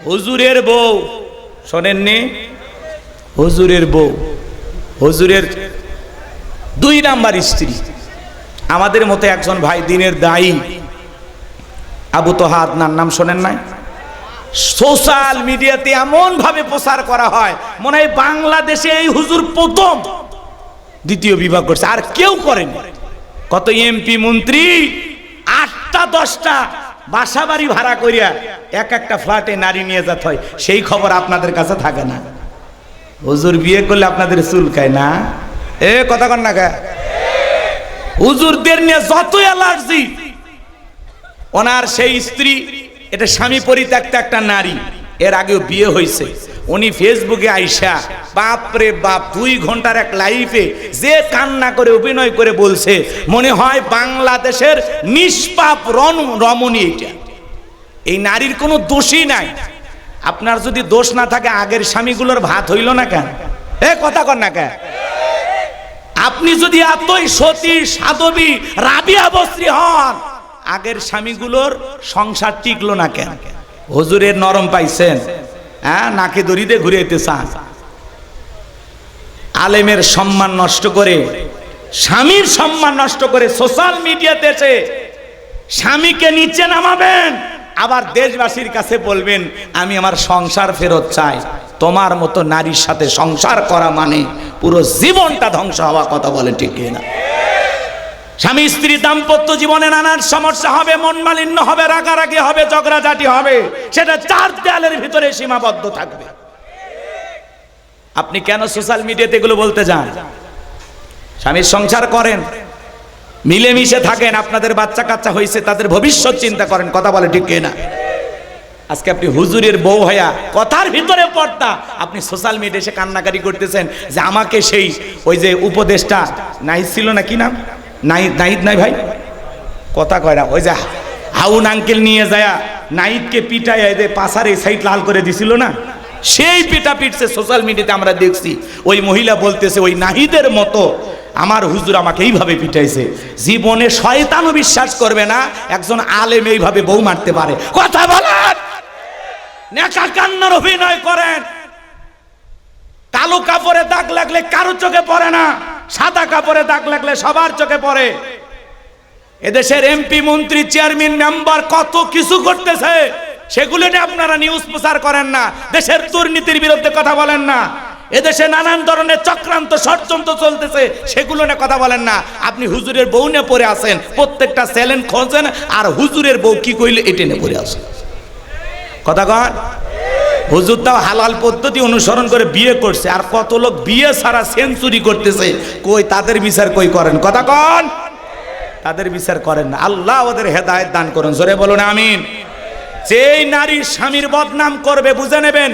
হুজুরের বউ শোনেননি? হুজুরের বউ, হুজুরের 2 নাম্বার স্ত্রী। আমাদের মতো একজন ভাই দিনের দায়ী আবু তোহা আদনান, নাম শোনেন নাই? সোশ্যাল মিডিয়াতে এমন ভাবে প্রচার করা হয় মনে হয় বাংলাদেশে এই হুজুর প্রথম দ্বিতীয় বিবাহ করছে, আর কেউ করেনি। কত এমপি মন্ত্রী 8টা 10টা বাসা বাড়ি ভাড়া করিয়া এক একটা ফ্ল্যাটে নারী নিয়ে যেতে হয়, সেই খবর আপনাদের কাছে থাকে না। হুজুর বিয়ে করলে আপনাদের চুলকায় না? কথা কন না কে? হুজুরদের নিয়ে যত অ্যালার্জি। ওনার সেই স্ত্রী, এটা স্বামী পরিত্যক্ত একটা নারী, এর আগেও বিয়ে হয়েছে। উনি ফেসবুকে আইসা বাপরে বাপ 2 ঘন্টার এক লাইভে যে কান্না করে অভিনয় করে বলছে মনে হয় বাংলাদেশের নিষ্পাপ রমণী। এটা এই নারীর কোনো দোষই নাই। আপনার যদি দোষ না থাকে আগের স্বামীগুলোর ভাত হইল না কেন? কথা কন না কেন? আপনি যদি এতই সতী সাধবী রাবিয়া বস্রী হন, আগের স্বামীগুলোর সংসার টিকলো না কেন? হুজুরের নরম পাইছেন, নাকে দড়িতে ঘুরাইতে চান। আলেমের সম্মান নষ্ট করে, স্বামীর সম্মান নষ্ট করে সোশ্যাল মিডিয়াতে এসে স্বামীকে নিচে নামাবেন, আবার দেশবাসীর কাছে বলবেন আমি আমার সংসার ফেরত চাই। তোমার মতো নারীর সাথে সংসার করা মানে পুরো জীবনটা ধ্বংস হওয়া। কথা বলেন ঠিক কিনা? স্বামী স্ত্রী দাম্পত্য জীবনে নানান সমস্যা হবে, মন মালিন্য হবে, রাগারাগি হবে, ঝগড়াঝাটি হবে, সেটা 4 দেয়ালের ভিতরে সীমাবদ্ধ থাকবে। আপনি কেন সোশ্যাল মিডিয়াতে এগুলো বলতে যান? স্বামীর সংসার করেন, মিলেমিশে থাকেন, আপনাদের বাচ্চা কাচ্চা হয়েছে, তাদের ভবিষ্যৎ চিন্তা করেন। কথা বলে ঠিক কিনা? আজকে আপনি হুজুরের বউ হইয়া কথার ভিতরে পড়তা, আপনি সোশ্যাল মিডিয়ায় এসে কান্নাকারি করতেছেন যে আমাকে সেই ওই যে উপদেশটা নাহিদ ছিল না, কি নাম, নাহিদ নাই ভাই, কথা কয় না, ওই যে হাউন আঙ্কেল নিয়ে যায় নাহিদকে পিটাইয়া এদের পাশার এই সাইড লাল করে দিছিল না, সেই পিটা পিটছে সোশ্যাল মিডিয়াতে আমরা দেখছি। ওই মহিলা বলতেছে ওই নাহিদের মতো আমার হুজুর আমাকে এইভাবে পিটাইছে। জীবনে শয়তানও বিশ্বাস করবে না একজন আলেম এইভাবে বউ মারতে পারে। কথা বলেন, নেকা কান্নার অভিনয় করেন। কালো কাপড়ে দাগ লাগলে কারো চোখে পড়ে না, সাদা কাপড়ে দাগ লাগলে সবার চোখে পড়ে। এদেশের এমপি মন্ত্রী চেয়ারম্যান মেম্বার কত কিছু করতেছে, সেগুলো নিয়ে আপনারা নিউজ প্রচার করেন না। দেশের দুর্নীতির বিরুদ্ধে কথা বলেন না। এদেশে নানান ধরনের চক্রান্ত ষড়যন্ত্র চলতেছে, সেগুলো নিয়ে কথা বলেন না। আপনি হুজুরের বউ নিয়ে পড়ে আসেন, প্রত্যেকটা চ্যালেঞ্জ খোঁজেন, আর হুজুরের বউ কি কইলে এটা নিয়ে পড়ে আসেন। কথা কন, হুজুর তাও হালাল পদ্ধতি অনুসরণ করে বিয়ে করছে, আর কত লোক বিয়ে ছাড়া সেঞ্চুরি করতেছে, কই তাদের বিচার কই করেন? কথা কন, তাদের বিচার করেন না। আল্লাহ ওদের হেদায়েত দান করুন, জোরে বলুন আমিন। যেই নারী স্বামীর বদনাম করবে বুঝে নেবেন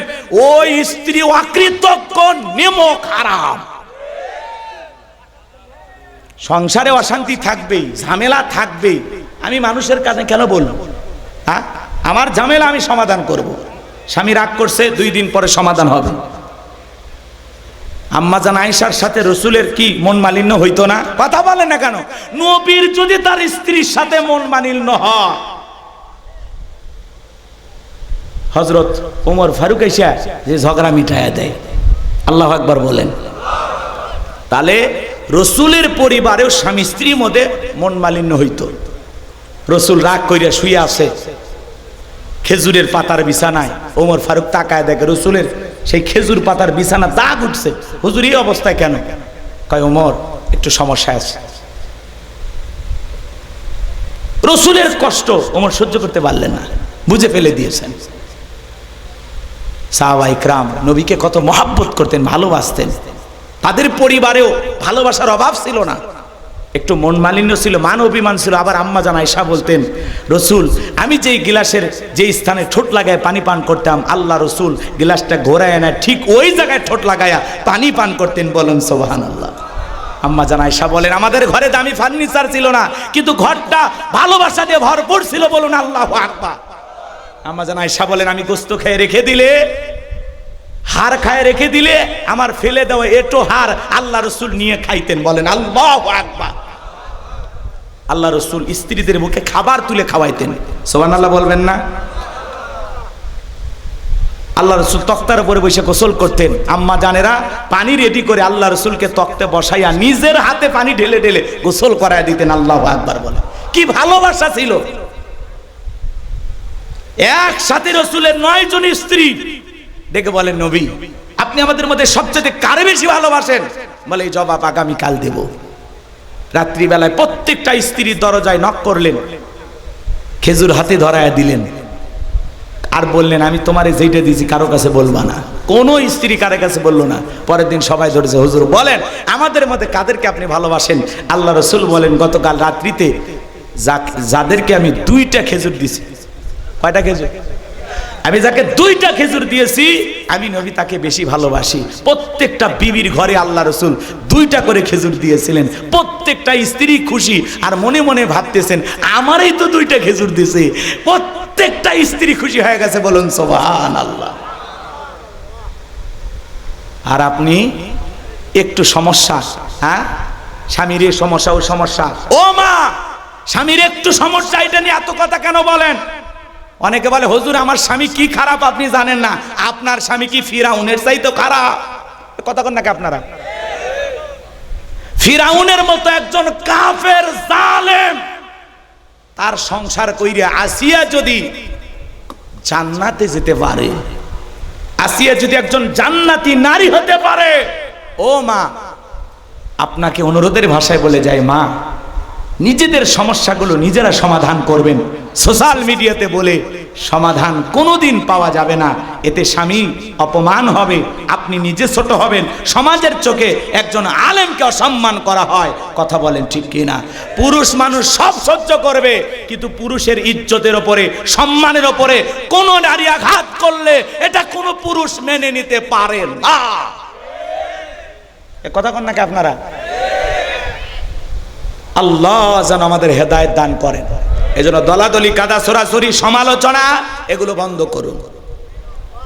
ওই স্ত্রী অকৃতজ্ঞ, নিমক, হারাম। সংসারে অশান্তি থাকবেই, ঝামেলা থাকবেই। আমি মানুষের কাছে কেন বলবো? আমার ঝামেলা আমি সমাধান করব। স্বামী রাগ করছে, 2 দিন পরে সমাধান হবে। আম্মাজান আয়েশার সাথে রসুলের কি মন মালিন্য হইতো না? কথা বলে না কেন? নবীর যদি তার স্ত্রীর সাথে মন মালিন্য হয়, হযরত ওমর ফারুক এসে যে ঝগড়া মিটাইয়া দেয়। আল্লাহু আকবার বলেন। তাহলে রসুলের পরিবারেও স্বামী স্ত্রীর মধ্যে মন মালিন্য হইতো। রসুল রাগ কইরা শুয়ে আছে খেজুরের পাতার বিছানায়, ওমর ফারুক তাকায় দেখে রসুলের সেই খেজুর পাতার বিছানা দাগ উঠছে। হুজুর এই অবস্থায় কেন? কয় ওমর একটু সমস্যা আছে। রসুলের কষ্ট ওমর সহ্য করতে পারলেন না, বুঝে ফেলে দিয়েছেন। সাহাবায়ে কেরাম নবীকে কত মহব্বত করতেন, ভালোবাসতেন। তাদের পরিবারেও ভালোবাসার অভাব ছিল না, একটু মন মালিন্য ছিল, মান অভিমান ছিল। আবার আম্মা জান আয়েশা বলতেন রসুল আমি যেই গিলাসের যেই স্থানে ঠোঁট লাগায় পানি পান করতাম, আল্লাহ রসুল গিলাসটা ঘোরায় না ঠিক ওই জায়গায় ঠোঁট লাগায়া পানি পান করতেন। বলেন সুবহানাল্লাহ। আম্মা জান আয়েশা বলেন আমাদের ঘরে দামি ফার্নিচার ছিল না, কিন্তু ঘরটা ভালোবাসা দিয়ে ভরপুর ছিল। বলুন আল্লাহু আকবার। আম্মা জান আয়েশা বলেন আমি গোশত খেয়ে রেখে দিলে, হাড় খায় রেখে দিলে, আমার ফেলে দেওয়া এটো হাড় আল্লাহ রসুল নিয়ে খাইতেন। বলেন আল্লাহু আকবার। আল্লাহ রসুল স্ত্রীদের মুখে খাবার তুলে খাওয়াইতেন। সুবহানাল্লাহ বলবেন না? আল্লাহ রসুল তক্তার উপরে বসে গোসল করতেন। আম্মা জানেরা পানি রেডি করে আল্লাহ রসুলকে তক্তে বসাইয়া নিজের হাতে পানি ঢেলে ঢেলে গোসল করায় দিতেন। আল্লাহু আকবার বলে। কি ভালোবাসা ছিল। একসাথে রসুলের 9 জন স্ত্রী ডেকে বলেন, নবী আপনি আমাদের মধ্যে সবচেয়ে কারে বেশি ভালোবাসেন? বলে এই জবাব আগামীকাল দেব। রাত্রিবেলায় প্রত্যেকটা স্ত্রীর দরজায় নক করলেন, খেজুর হাতে ধরায় দিলেন, আর বললেন আমি তোমারে যেটা দিয়েছি কারো কাছে বলবা না। কোনো স্ত্রী কারো কাছে বললো না। পরের দিন সবাই ধরেছে, হুজুর বলেন আমাদের মধ্যে কাদেরকে আপনি ভালোবাসেন? আল্লাহ রসুল বলেন, গতকাল রাত্রিতে যাদেরকে আমি 2টা খেজুর দিয়েছি। কয়টা খেজুর? আমি যাকে 2টা খেজুর দিয়েছি আমি নবী তাকে বেশি ভালোবাসি। প্রত্যেকটা বিবির ঘরে আল্লাহ রসুল 2টা করে খেজুর দিয়েছিলেন। প্রত্যেকটা স্ত্রী খুশি আর মনে মনে ভাবতেছেন আমারই তো 2টা খেজুর দিয়েছে। প্রত্যেকটা স্ত্রী খুশি হয়ে গেছে, বলুন সুবহানাল্লাহ। আর আপনি একটু সমস্যা, হ্যাঁ স্বামীর এই সমস্যা ও সমস্যা, ও মা স্বামীর একটু সমস্যা, এটা নিয়ে এত কথা কেন বলেন? অনেকে বলে হুজুর আমার স্বামী কি খারাপ আপনি জানেন না। আপনার স্বামী কি ফিরাউনের চাইতে খারাপ? কথা কন নাকি আপনারা? ফিরাউনের মতো একজন কাফের জালেম তার সংসার কইরে আসিয়া যদি জান্নাতে যেতে পারে, আসিয়া যদি একজন জান্নাতি নারী হতে পারে, ও মা আপনাকে অনুরোধের ভাষায় বলে যায়, মা নিজেদের সমস্যাগুলো নিজেরা সমাধান করবেন। সোশ্যাল মিডিয়াতে বলে সমাধান কোনোদিন পাওয়া যাবে না। এতে স্বামী অপমান হবে, আপনি নিজে ছোট হবেন, সমাজের চোখে একজন আলেমকে অসম্মান করা হয়। কথা বলেন ঠিক কিনা? পুরুষ মানুষ সব সহ্য করবে, কিন্তু পুরুষের ইজ্জতের ওপরে, সম্মানের ওপরে কোনো নারী আঘাত করলে এটা কোনো পুরুষ মেনে নিতে পারে না। এ কথা কন নাকি আপনারা? আল্লাহ যেন আমাদের হেদায়েত দান করেন। এজন্য দলাদলি, কাদা ছড়াছড়ি, সমালোচনা এগুলো বন্ধ করুন।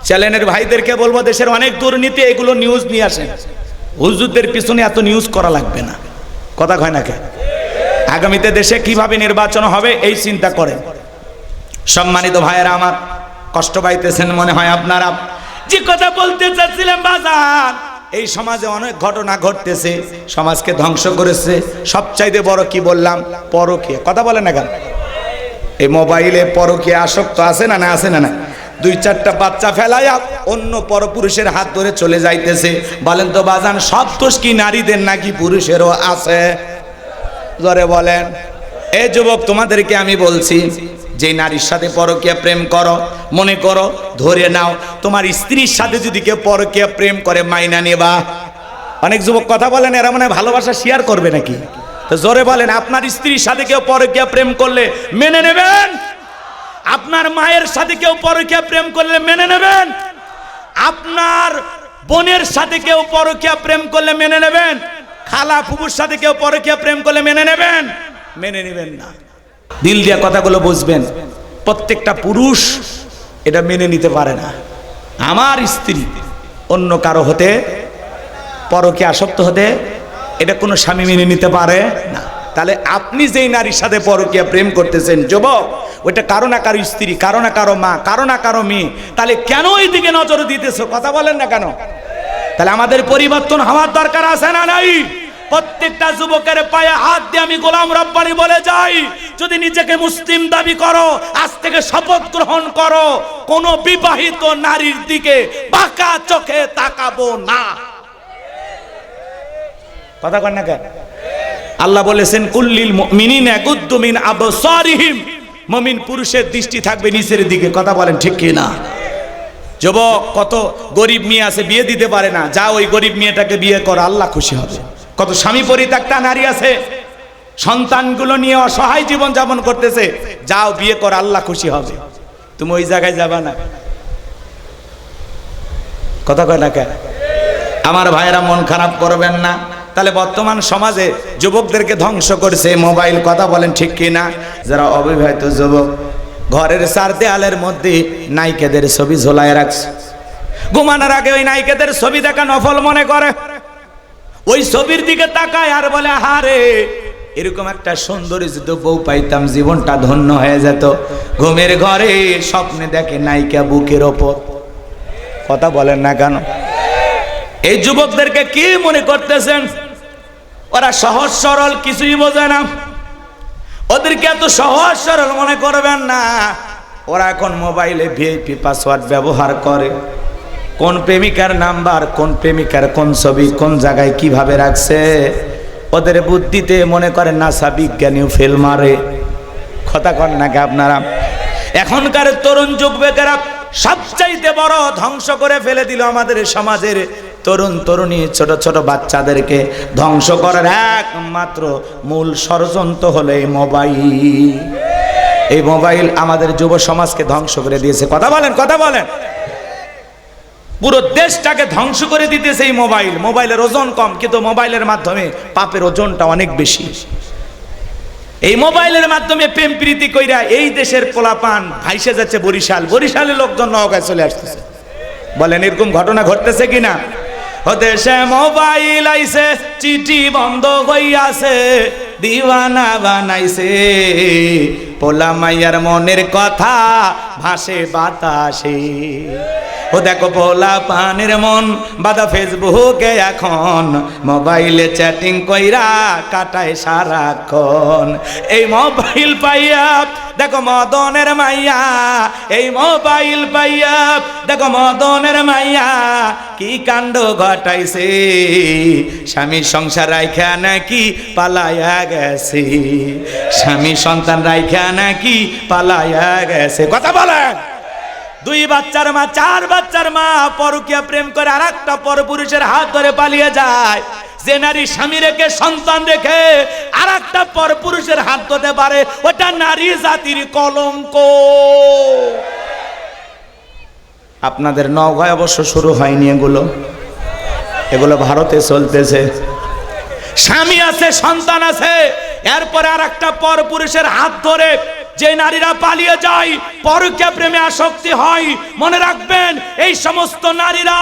চ্যানেলের ভাইদেরকে বলবো দেশের অনেক দুর্নীতি, এগুলো নিউজ নিয়ে আসেন। হুজুরদের পিছনে এত নিউজ করা লাগবে না। কথা কয় না কে? আগামীতে দেশে কিভাবে নির্বাচন হবে এই চিন্তা করেন। সম্মানিত ভাইয়েরা আমার, কষ্ট পাইতেছেন মনে হয় আপনারা। যে কথা বলতে চাচ্ছিলাম বাজার, এই সমাজে অনেক ঘটনা ঘটতেছে, সমাজকে ধ্বংস করেছে। সবচাইতে বড় কি বললাম? পরকীয়া। কথা বলেন না কেন? এই মোবাইলে পরকীয়া আসক্ত আছে না? না আছে না? না 2-4টা বাচ্চা ফেলাইয়া অন্য পরপুরুষের হাত ধরে চলে যাইতেছে। বলেন তো বাজান, সব দোষ কি নারীদের নাকি পুরুষেরও আছে? জোরে বলেন। এই যুবক তোমাদেরকে আমি বলছি, যে নারীর সাথে পরকীয়া প্রেম করো, মনে করো ধরে নাও তোমার স্ত্রীর সাথে যদি কেউ পরকীয়া প্রেম করে মাইনা নেবা। অনেক যুবক কথা বলেন এরা মানে ভালোবাসা শেয়ার করবে নাকি? তো জোরে বলেন, আপনার স্ত্রীর সাথে কেউ পরকীয়া প্রেম করলে মেনে নেবেন? আপনার মায়ের সাথে কেউ পরকীয়া প্রেম করলে মেনে নেবেন? আপনার বোনের সাথে কেউ পরকীয়া প্রেম করলে মেনে নেবেন? খালা ফুফুর সাথে কেউ পরকীয়া প্রেম করলে মেনে নেবেন? মেনে নেবেন না। দিল দিয়া কথাগুলো বুঝবেন। প্রত্যেকটা পুরুষ এটা মেনে নিতে পারে না। আমার স্ত্রী অন্য কারো হতে, পরকীয়া আসক্ত হতে, এটা কোনো স্বামী মেনে নিতে পারে না। তাহলে আপনি যেই নারীর সাথে পরকীয়া প্রেম করতেছেন যুবক, ওইটা কারো না কারো স্ত্রী, কারো না কারো মা, কারো না কারো মেয়ে। তাহলে কেন এই দিকে নজর দিতেছো? কথা বলেন না কেন? তাহলে আমাদের পরিবর্তন হওয়ার দরকার আছে না নাই? প্রত্যেকটা যুবকের পায়ে হাত দিয়ে আমি গোলাম রব্বানি বলে যাই, যদি নিজেকে মুসলিম দাবি করো, আজ থেকে শপথ গ্রহণ করো, কোন বিবাহিত নারীর দিকে বাঁকা চোখে তাকাবো না। কথা কন না কেন? আল্লাহ বলেছেন কুল্লিল মুমিনিনা ইয়াগুদ্দু মিন আবসারিহিম, মুমিন পুরুষের দৃষ্টি থাকবে নিচের দিকে। কথা বলেন ঠিক কি না? যুবক, কত গরিব মেয়ে আছে বিয়ে দিতে পারে না, যা ওই গরিব মেয়েটাকে বিয়ে করো, আল্লাহ খুশি হবে। কত স্বামী পরিত্যক্তা নারী আছে, সন্তানগুলো নিয়ে অসহায় জীবন যাপন করতেছে, যাও বিয়ে কর, আল্লাহ খুশি হবে। তুমি ওই জায়গায় যাবা না। কথা কয় না কেন? আমার ভাইয়েরা মন খারাপ করবেন না। তাহলে বর্তমান সমাজে যুবকদেরকে ধ্বংস করছে মোবাইল। কথা বলেন ঠিক কি না? যারা অবিবাহিত যুবক ঘরের 4 দেয়ালের মধ্যে নায়িকাদের ছবি ঝোলায় রাখছে, ঘুমানোর আগে ওই নায়িকাদের ছবি দেখা নফল মনে করে, ওই ছবির দিকে তাকায় আর বলে হারে এরকম একটা সুন্দরী যদি বউ পাইতাম জীবনটা ধন্য হয়ে যেত। ঘুমের ঘরে স্বপ্নে দেখে নায়িকা বুকের ওপর। কথা বলেন না কেন? এই যুবকদেরকে কি মনে করতেছেন ওরা সহজ সরল, কিছুই বোঝে না। ওদেরকে এত সহজ সরল মনে করবেন না। ওরা এখন মোবাইলে ভিআইপি পাসওয়ার্ড ব্যবহার করে। কোন প্রেমিকার নাম্বার, কোন প্রেমিকার কোন ছবি কোন জায়গায় কিভাবে রাখছে, ওদের বুদ্ধিতে মনে করেন নাসা বিজ্ঞানীও ফেল মারে। কথা কন নাকি আপনারা? এখনকার তরুণ যুবকেরা সবচাইতে বড় ধ্বংস করে ফেলে দিল আমাদের সমাজের তরুণ তরুণী ছোট ছোট বাচ্চাদেরকে ধ্বংস করার একমাত্র মূল ষড়যন্ত্র হলো এই মোবাইল। এই মোবাইল আমাদের যুব সমাজকে ধ্বংস করে দিয়েছে। কথা বলেন, কথা বলেন। পুরো দেশটাকে ধ্বংস করে দিতেছে এই মোবাইল। মোবাইলের ওজন কম, কিন্তু মোবাইলের মাধ্যমে পাপের ওজনটা অনেক বেশি। এই মোবাইলের মাধ্যমে প্রেম প্রীতি কইরা এই দেশের পোলাপান ভাইসে যাচ্ছে বরিশাল, বরিশালের লোকজন নওগাঁয় চলে আসতেছে। বলেন এরকম ঘটনা ঘটতেছে কিনা? ও দেশে মোবাইল আইছে, চিঠি বন্ধ হইয়াছে, দিওয়ানা বানাইছে, পোলা মাইয়ার মনের কথা ভাসে বাতাসে। ও দেখো পোলা পানের মন বাদা ফেসবুকে এখন, মোবাইলে চ্যাটিং কইরা কাটায় সারাক্ষণ। এই মোবাইল পাইয়া দেখো মদনের মাইয়া, এই মোবাইল পাইয়া দেখো মদনের মাইয়া কি কাণ্ড ঘটাইছে, স্বামী সংসার রাইখা নাকি পালাইয়া গেছে, স্বামী সন্তান রাইখা নাকি পালাইয়া গেছে। কথা বলেন। 2 বাচ্চার মা, 4 বাচ্চার মা পরকীয়া প্রেম করে আরেকটা পরপুরুষের হাত ধরে পালিয়ে যায়। যে নারী স্বামী রেখে সন্তান রেখে আরেকটা পরপুরুষের হাত ধরতে পারে, ওটা নারী জাতির কলঙ্ক। আপনাদের নওগাঁয় অবশ্য শুরু হয়নি এগুলো, এগুলো ভারতে চলতেছে। স্বামী আছে, সন্তান আছে, এরপরে আরেকটা পরপুরুষের হাত ধরে যে নারীরা পালিয়ে যায়, পরকীয়া প্রেমে আসক্তি হয়, মনে রাখবেন এই সমস্ত নারীরা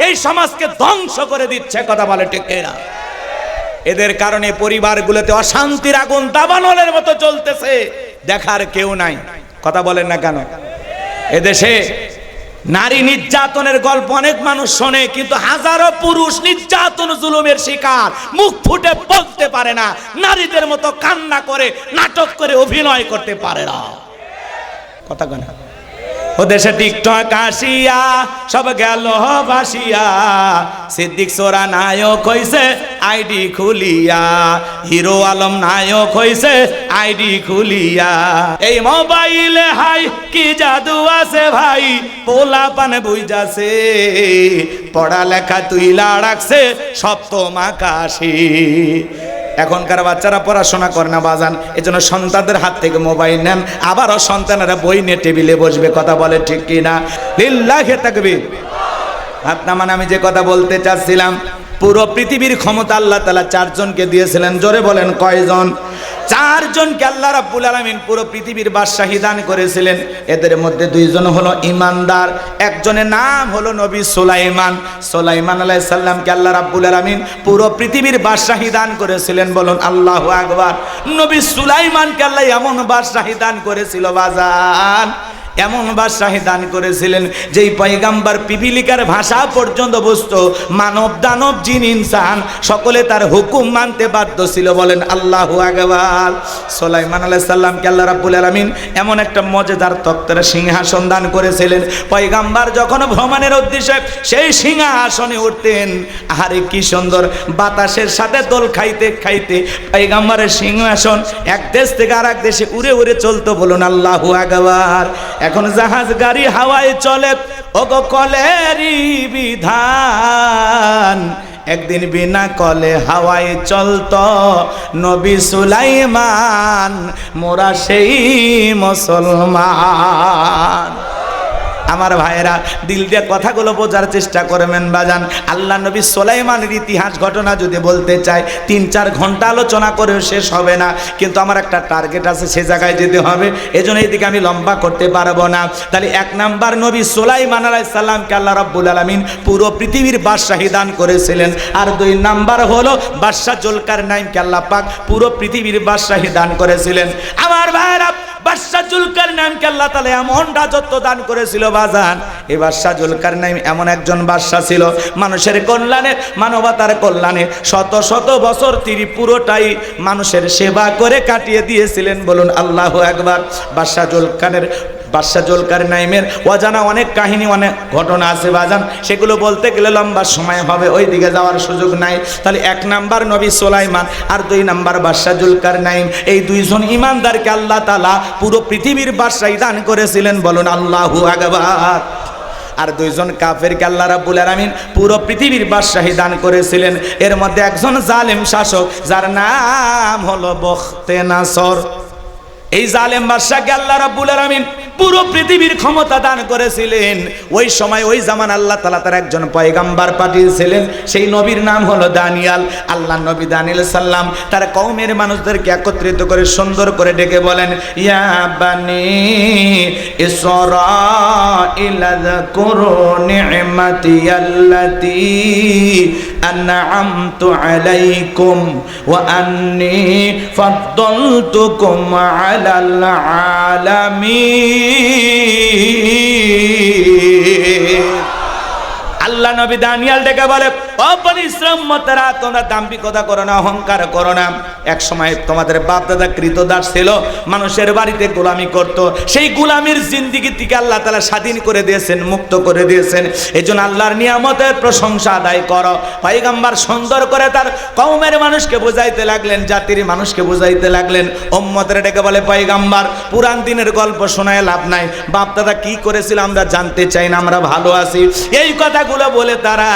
এই সমাজকে ধ্বংস করে দিচ্ছে। কথা বলে ঠিক না? এদের কারণে পরিবারগুলোতে অশান্তির আগুন দাবানলের মতো চলতেছে, দেখার কেউ নাই। কথা বলেন না কেন? এদেশে নারী নির্যাতনের গল্প অনেক মানুষ শোনে, কিন্তু হাজারো পুরুষ নির্যাতন জুলুমের শিকার, মুখ ফুটে বলতে পারে না, নারীদের মতো কান্না করে নাটক করে অভিনয় করতে পারে না। কথা কেন? ও দেশে টিকটক আসিয়া সব গেল ভাসিয়া, সিদ্দিক সোরা নায়ক হইছে আইডি খুলিয়া, হিরো আলম নায়ক হইছে আইডি খুলিয়া। এই মোবাইলে হাই কি জাদু আছে ভাই, পোলা পান বুঝাছে, পড়ালেখা তুইলা রাখছে সপ্তম আকাশে। এখনকার বাচ্চারা পড়াশোনা করে না বাজান, এজন্য সন্তানদের হাত থেকে মোবাইল নেন, আবারও সন্তানেরা বই নিয়ে টেবিলে বসবে। কথা বলে ঠিক কিনা? লিল্লাহি তাকবীর। আপনার মানে আমি যে কথা বলতে চাচ্ছিলাম, পুরো পৃথিবীর ক্ষমতা আল্লাহ তাআলা 4 জনকে দিয়েছিলেন। জোরে বলেন কয়জন? 4 জনকে আল্লাহ রাব্বুল আলামিন পুরো পৃথিবীর বাদশাহী দান করেছিলেন। এদের মধ্যে 2 জন হলো ইমানদার, একজনের নাম হলো নবী সুলাইমান। সুলাইমান আলাইহিস সালামকে আল্লাহ রাব্বুল আলামিন পুরো পৃথিবীর বাদশাহী দান করেছিলেন। বলুন আল্লাহু আকবার। নবী সুলাইমানকে আল্লাহ এমন বাদশাহী দান করেছিল বাজান, এমন বাদশাহী দান করেছিলেন যেই পয়গাম্বর পিপিলিকার ভাষা পর্যন্ত বুঝতো, মানব দানব জিন ইনসান সকলে তার হুকুম মানতে বাধ্য ছিল। বলেন আল্লাহু আকবার। সুলাইমান আলাইহিস সালামকে আল্লাহ রাব্বুল আলামিন এমন একটা মজেদার তক্তের সিংহাসন দান করেছিলেন, পয়গাম্বর যখন ভ্রমণের উদ্দেশ্যে সেই সিংহাসনে উঠতেন, আরে কি সুন্দর বাতাসের সাথে দোল খাইতে খাইতে পয়গাম্বরের সিংহাসন এক দেশ থেকে আরেক দেশে উড়ে উড়ে চলতো। বলুন আল্লাহু আকবার। এখন জাহাজ গাড়ি হাওয়ায় চলে, ওগো কলেরই বিধান, একদিন বিনা কলে হাওয়ায় চলতো নবী সুলাইমান, মোরা সেই মুসলমান। আমার ভাইয়েরা দিল দিয়ে কথাগুলো বোঝার চেষ্টা করবেন বাজান। আল্লাহ নবী সুলাইমানের ইতিহাস ঘটনা যদি বলতে চাই 3-4 ঘন্টা আলোচনা করেও শেষ হবে না, কিন্তু আমার একটা টার্গেট আছে, সে জায়গায় যেতে হবে, এজন্য এইদিকে আমি লম্বা করতে পারবো না। তাহলে 1 নাম্বার নবী সুলাইমান আলাইহিস সালামকে আল্লাহ রাব্বুল আলামিন পুরো পৃথিবীর বাদশাহী দান করেছিলেন। আর 2 নাম্বার হলো বাদশা জুলকারনাইনকে আল্লাহ পাক পুরো পৃথিবীর বাদশাহী দান করেছিলেন। আমার ভাইয়েরা বাদশাহ জুলকারনাইনকে আল্লাহ তাআলা এমন রাজত্ব দান করেছিল বাজান। এই বাদশাহ জুলকারনাইন এমন একজন বাদশাহ ছিল, মানুষের কল্যাণে, মানবতার কল্যাণে শত শত বছর তিনি পুরোটাই মানুষের সেবা করে কাটিয়ে দিয়েছিলেন। বলুন আল্লাহু আকবার। বাদশাহ জুলকারনাইনের অজানা অনেক কাহিনী, অনেক ঘটনা আছে বাজান, সেগুলো বলতে গেলে লম্বা সময় হবে, ওই দিকে যাওয়ার সুযোগ নাই। তাহলে 1 নাম্বার নবী সুলাইমান আর 2 নাম্বার বাদশাহ জুলকারনাইন, এই দুইজন ইমানদারকে আল্লাহ তাআলা পুরো পৃথিবীর বাদশাহী দান করেছিলেন। বলুন আল্লাহু আকবার। আর 2 জন কাফেরকে আল্লাহ রাব্বুল আলামিন পুরো পৃথিবীর বাদশাহী দান করেছিলেন। এর মধ্যে একজন জালেম শাসক, যার নাম হলো বখতেনাসর। এই জালেম বাদশাকে আল্লাহ রাব্বুল আলামিন পুরো পৃথিবীর ক্ষমতা দান করেছিলেন। ওই সময় ওই জামান আল্লাহ তাআলা তার একজন পয়গম্বর পাঠিয়েছিলেন, সেই নবীর নাম হলো দানিয়াল। আল্লাহ নবী দানিয়াল সাল্লাম তার কওমের মানুষদেরকে একত্রিত করে সুন্দর করে ডেকে বলেন, ইয়া বানি ইসরাঈল যাকুরু নি'মাতিয়াল্লাতী আন'আমতু আলাইকুম ওয়া আন্নী ফাদ্দালতুকুম আলাল আলামিন। আল্লাহ নবী দানিয়াল ডেকে বলে, ও বনি ইসরাঈল উম্মতেরা, তোমরা দাম্ভিকতা করো না, অহংকার করো না। এক সময় তোমাদের বাপ দাদা কৃতদাস ছিল, মানুষের বাড়িতে গোলামি করত, সেই গোলামির জিন্দেগি থেকে আল্লাহ তাআলা স্বাধীন করে দিয়েছেন, মুক্ত করে দিয়েছেন। এজন্য আল্লাহর নিয়ামতের প্রশংসা আদায় করো। পয়গম্বর সুন্দর করে তার কওমের মানুষকে বুঝাইতে লাগলেন, জাতির মানুষকে বুঝাইতে লাগলেন। উম্মতের ডেকে বলে, পয়গম্বর পুরান দিনের গল্প শোনায় লাভ নাই, বাপ দাদা কি করেছিল আমরা জানতে চাই না, আমরা ভালো আছি। এই কথাগুলো বলে তারা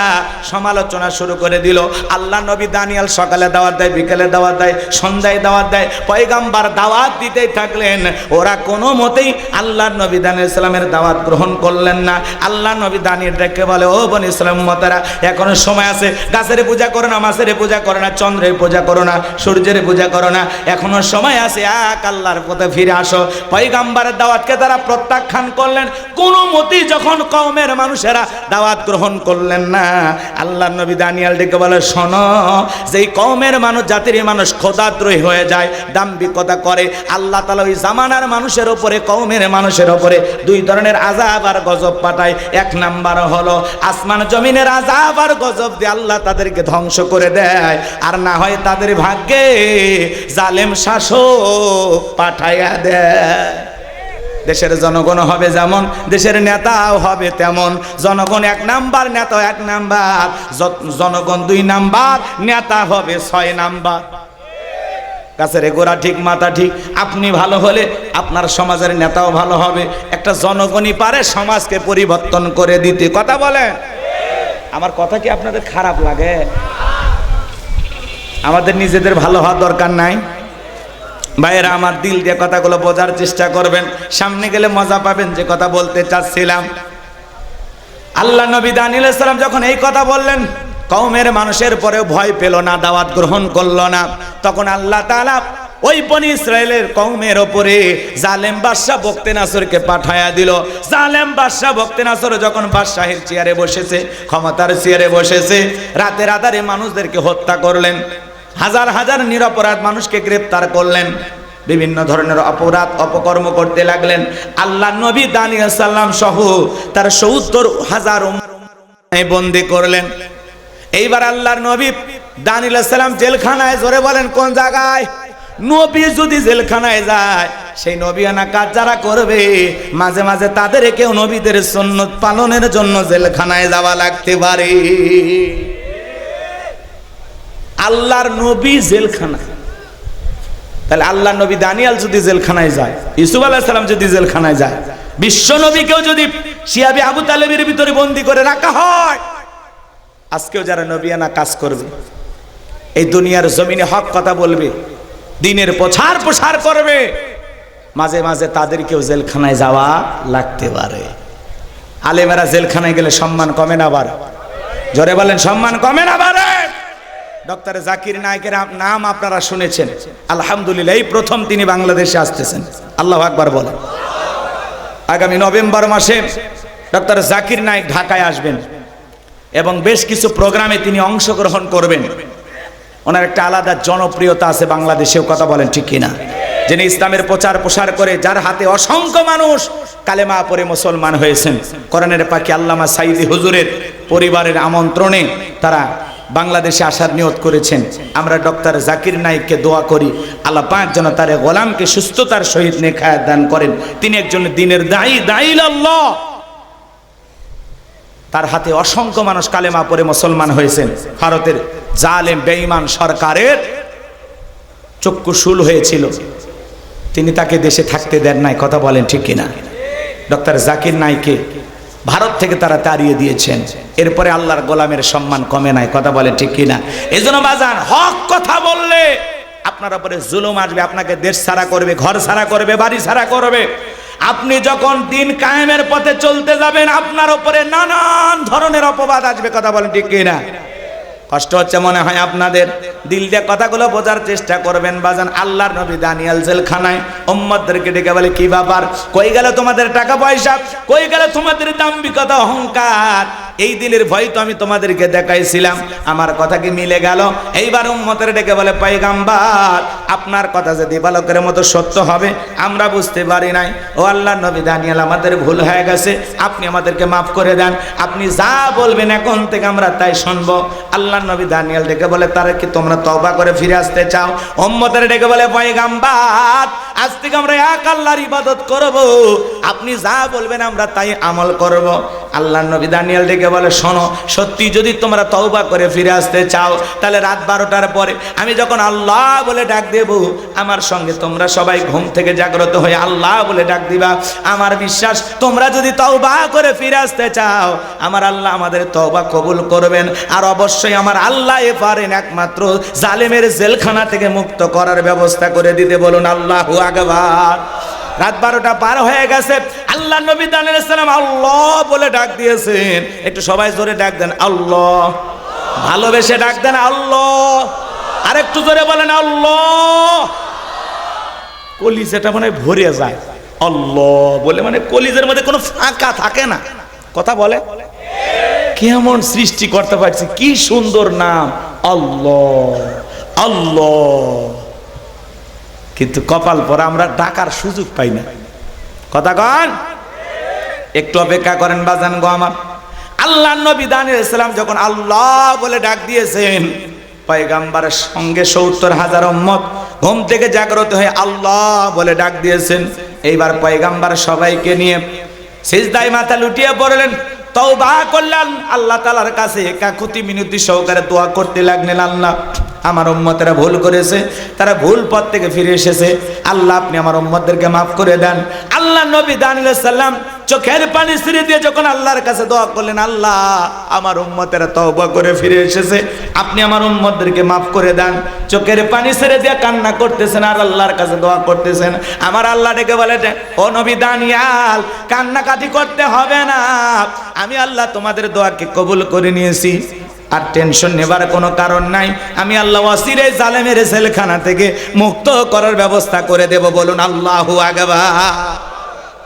সমালোচনা শুরু করে দিল। আল্লাহ নবী দানিয়াল সকালে দাওয়াত দেয়, বিকেলে দাওয়াত দেয়, সন্ধ্যায় দাওয়াত দেয়, পয়গম্বর দাওয়াত দিতেই থাকলেন। ওরা কোনো মতেই আল্লাহ নবী দানিয়াল সালামের দাওয়াত গ্রহণ করলেন না। আল্লাহ নবী দানিয়াল ডেকে বলে, ও বনি ইসরাঈল উম্মতেরা, এখনো সময় আছে, গাছের পূজা করো না, মাছের পূজা করো না, চন্দ্রের পূজা করো না, সূর্যের পূজা করো না, এখনো সময় আছে, এক আল্লাহর পথে ফিরে আসো। পয়গম্বরের দাওয়াতকে তারা প্রত্যাখ্যান করলেন। কোনো মতেই যখন কওমের মানুষেরা দাওয়াত গ্রহণ করলেন না, আল্লাহ নবী দানিয়াল ডেকে বলে, শোনো, যেই কওমের মানুষ, জাতির মানুষ খোদাদ্রোহী হয়ে যায়, দাম্ভিকতা করে, আল্লাহ তাআলা ওই জামানার মানুষের উপরে, কওমের মানুষের উপরে 2 ধরনের আযাব আর গজব পাঠায়। 1 নাম্বার হলো আসমান জমিনের আযাব আর গজব দিয়ে আল্লাহ তাদেরকে ধ্বংস করে দেয়, আর না হয় তাদের ভাগ্যে জালেম শাসক পাঠাইয়া দেয়। দেশের জনগণ হবে যেমন, দেশের নেতাও হবে তেমন। জনগণ 1 নাম্বার, নেতা 1 নাম্বার, জনগণ 2 নাম্বার, নেতা হবে 6 নাম্বার। গাছের গোড়া ঠিক, মাথা ঠিক। আপনি ভালো হলে আপনার সমাজের নেতাও ভালো হবে। একটা জনগণই পারে সমাজকে পরিবর্তন করে দিতে। কথা বলেন? আমার কথা কি আপনাদের খারাপ লাগে? আমাদের নিজেদের ভালো হওয়ার দরকার নাই? ভাইয়েরা, আমার দিল দিয়ে কথাগুলো বোঝার চেষ্টা করবেন, সামনে গেলে মজা পাবেন যে কথা বলতে চাচ্ছিলাম। আল্লাহ নবী দানিয়াল আলাইহিস সালাম যখন এই কথা বললেন, কওমের মানুষের পরেও ভয় পেল না, দাওয়াত গ্রহণ করলো না। তখন আল্লাহ তাআলা ওই বনি ইসরাইলের কওমের উপরে জালেম বাদশা বখতেনাসরকে পাঠায়া দিল। জালেম বাদশা বখতেনাসর যখন বাদশাহের চেয়ারে বসেছে, ক্ষমতার চেয়ারে বসেছে, রাতের আধারে মানুষদেরকে হত্যা করলেন, হাজার হাজার নিরপরাধ মানুষকে গ্রেফতার করলেন, বিভিন্ন ধরনের অপরাধ অপকর্ম করতে লাগলেন। আল্লাহ নবী দানিয়াল সাল্লাম সহ তার ৭০,০০০ বন্দী করলেন। এইবার আল্লাহর নবী দানিয়াল সাল্লাম জেলখানায়। জোরে বলেন কোন জায়গায়? নবী যদি জেলখানায় যায়, সেই নবিয়ানা কাজ যারা করবে, মাঝে মাঝে তাদের কেউ নবীদের সুন্নত পালনের জন্য জেলখানায় যাওয়া লাগতে পারে। আল্লাহর নবী জেলখানায়, তাহলে আল্লাহ নবী দানিয়াল যদি জেলখানায় যায়, ইউসুফ আলাইহিস সালাম যদি জেলখানায় যায়, বিশ্ব নবীকেও যদি শিয়াবি আবু তালেবের ভিতরে বন্দী করে রাখা হয়, আজকেও যারা নবিয়ানা কাজ করবে, এই দুনিয়ার জমিনে হক কথা বলবে, দ্বীনের প্রচার করবে, মাঝে মাঝে তাদেরকেও জেলখানায় যাওয়া লাগতে পারে। আলেমেরা জেলখানায় গেলে সম্মান কমে না বাড়ে? জোরে বলেন, সম্মান কমে না বাড়ে? ডক্টর জাকির নায়েকের নাম আপনারা শুনেছেন, আলহামদুলিল্লাহ, এই প্রথম তিনি বাংলাদেশে আসতেছেন। আল্লাহু আকবার বলেন। আগামী নভেম্বর মাসে ডক্টর জাকির নায়েক ঢাকায় আসবেন এবং বেশ কিছু প্রোগ্রামে তিনি অংশগ্রহণ করবেন। ওনার একটা আলাদা জনপ্রিয়তা আছে বাংলাদেশেও, কথা বলেন ঠিক কিনা? যিনি ইসলামের প্রচার প্রসার করে, যার হাতে অসংখ্য মানুষ কালেমা পড়ে মুসলমান হয়েছেন। কোরআনের পাখি আল্লামা সাইদি হুজুরের পরিবারের আমন্ত্রণে তারা বাংলাদেশে আসার নিয়ত করেছেন। আমরা ডক্টর জাকির নায়েককে দোয়া করি আল্লাহ পাক যেন তার গোলামকে সুস্থতার সহিত নেখায়াত দান করেন। তিনি একজন দ্বীনের দাঈ আল্লাহ। তার হাতে অসংখ্য মানুষ কালেমা পড়ে মুসলমান হয়েছেন। ভারতের জালেম বেঈমান সরকারের চক্ষুশূল হয়েছিল, তিনি তাকে দেশে থাকতে দেন নাই। কথা বলেন ঠিক কিনা? ডক্টর জাকির নায়েককে ভারত থেকে তারা তাড়িয়ে দিয়েছেন। এরপরে আল্লাহর গোলামের সম্মান কমে নাই। কথা বলেন ঠিক কিনা? এজন্য বাজান, হক কথা বললে আপনার উপরে জুলুম আসবে, আপনাকে দেশ ছাড়া করবে, ঘর ছাড়া করবে, বাড়ি ছাড়া করবে। আপনি যখন দিন কায়েমের পথে চলতে যাবেন, আপনার উপরে নানান ধরনের অপবাদ আসবে। কথা বলেন ঠিক কিনা? কষ্ট হচ্ছে মনে হয় আপনাদের, দিল দিয়ে কথাগুলো বোঝার চেষ্টা করবেন বাজান। আল্লাহর নবী দানিয়েল জেলখানায় উম্মতদেরকে ডেকে বলে, কি ব্যাপার, কই গেল তোমাদের টাকা পয়সা, কই গেল তোমাদের দাম্ভিকতা অহংকার? এই দিলের ভয় তো আমি তোমাদেরকে দেখাইছিলাম, আমার কথা কি মিলে গেল? এইবার উম্মতের ডেকে বলে, পয়গম্বর আপনার কথা যে দিবালোকের মতো সত্য হবে আমরা বুঝতে পারি নাই। ও আল্লাহর নবী দানিয়েল, আমাদের ভুল হয়ে গেছে, আপনি আমাদেরকে মাফ করে দেন, আপনি যা বলবেন এখন থেকে আমরা তাই শুনবো। আল্লাহর নবী দানিয়েল ডেকে বলে, তারা কি তোমরা তওবা করে ফিরে আসতে চাও? উম্মতের ডেকে বলে, পয়গম্বর আজ থেকে আমরা এক আল্লাহর ইবাদত করব, আপনি যা বলবেন আমরা তাই আমল করব। আল্লাহর নবী দানিয়েল ডেকে বলে, শোনো, সত্যি যদি তোমরা তওবা করে ফিরে আসতে চাও, তাহলে রাত 12টার পরে আমি যখন আল্লাহ বলে ডাক দেব, আমার সঙ্গে তোমরা সবাই ঘুম থেকে জাগ্রত হয়ে আল্লাহ বলে ডাক দিবা। আমার বিশ্বাস, তোমরা যদি তওবা করে ফিরে আসতে চাও, আমার আল্লাহ আমাদের তওবা কবুল করবেন। আর অবশ্যই আমার আল্লাহ পারেন একমাত্র জালেমের জেলখানা থেকে মুক্ত করার ব্যবস্থা করে দিতে। বলুন আল্লাহু আকবার। রাত 12টা পার হয়ে গেছে, আল্লাহ নবী দানিয়েল আলাইহিস সালাম আল্লাহ বলে ডাক দিয়েছেন। একটু সবাই জোরে ডাক দেন আল্লাহ, ভালোবেসে ডাক দেন আল্লাহ, আর একটু জোরে বলেন আল্লাহ। কলিজাটা মানে ভরে যায় আল্লাহ বলে, মানে কলিজার মধ্যে কোনো ফাঁকা থাকে না। কথা বলে কেমন সৃষ্টি করতে পারছে, কি সুন্দর নাম আল্লাহ আল্লাহ, কিন্তু কপাল পরে আমরা ডাকার সুযোগ পাই না। কথা কন, একটু অপেক্ষা করেন বাজান গো আমার। আল্লাহ নবী দানিয়েল আলাইহিস সালাম যখন আল্লাহ বলে ডাক দিয়েছেন, পয়গম্বরের সঙ্গে 70,000 উম্মত ঘুম থেকে জাগ্রত হয়ে আল্লাহ বলে ডাক দিয়েছেন। এইবার পয়গম্বর সবাইকে নিয়ে সিজদায় মাথা লুটিয়ে পড়লেন, তওবা করলেন আল্লাহ তাআলার কাছে, কাকুতি মিনতি সহকারে দোয়া করতে লাগলেন, আল্লাহ আমার উম্মতেরা ভুল করেছে, তারা ভুল পথ থেকে ফিরে এসেছে, আল্লাহ আপনি আমার উম্মতদেরকে মাফ করে দেন। আল্লাহ নবী দানিয়েল আলাইহিস সালাম চোখের পানি ছেড়ে দিয়ে যখন আল্লাহর কাছে দোয়া করলেন, আল্লাহ আমার উম্মতেরা তওবা করে ফিরে এসেছে, আপনি আমার উম্মতদেরকে মাফ করে দেন। চোখের পানি ছেড়ে দিয়ে কান্না করতেছেন আর আল্লাহর কাছে দোয়া করতেছেন। আমার আল্লাহ ডেকে বলে, ও নবী দানিয়েল, কান্নাকাটি করতে হবে না, আমি আল্লাহ তোমাদের দোয়াকে কবুল করে নিয়েছি, আর টেনশন নেবার কোনো কারণ নাই, আমি আল্লাহ ওয়াসিরে জালেমের জেলখানা থেকে মুক্ত করার ব্যবস্থা করে দেব। বলুন আল্লাহু আকবার।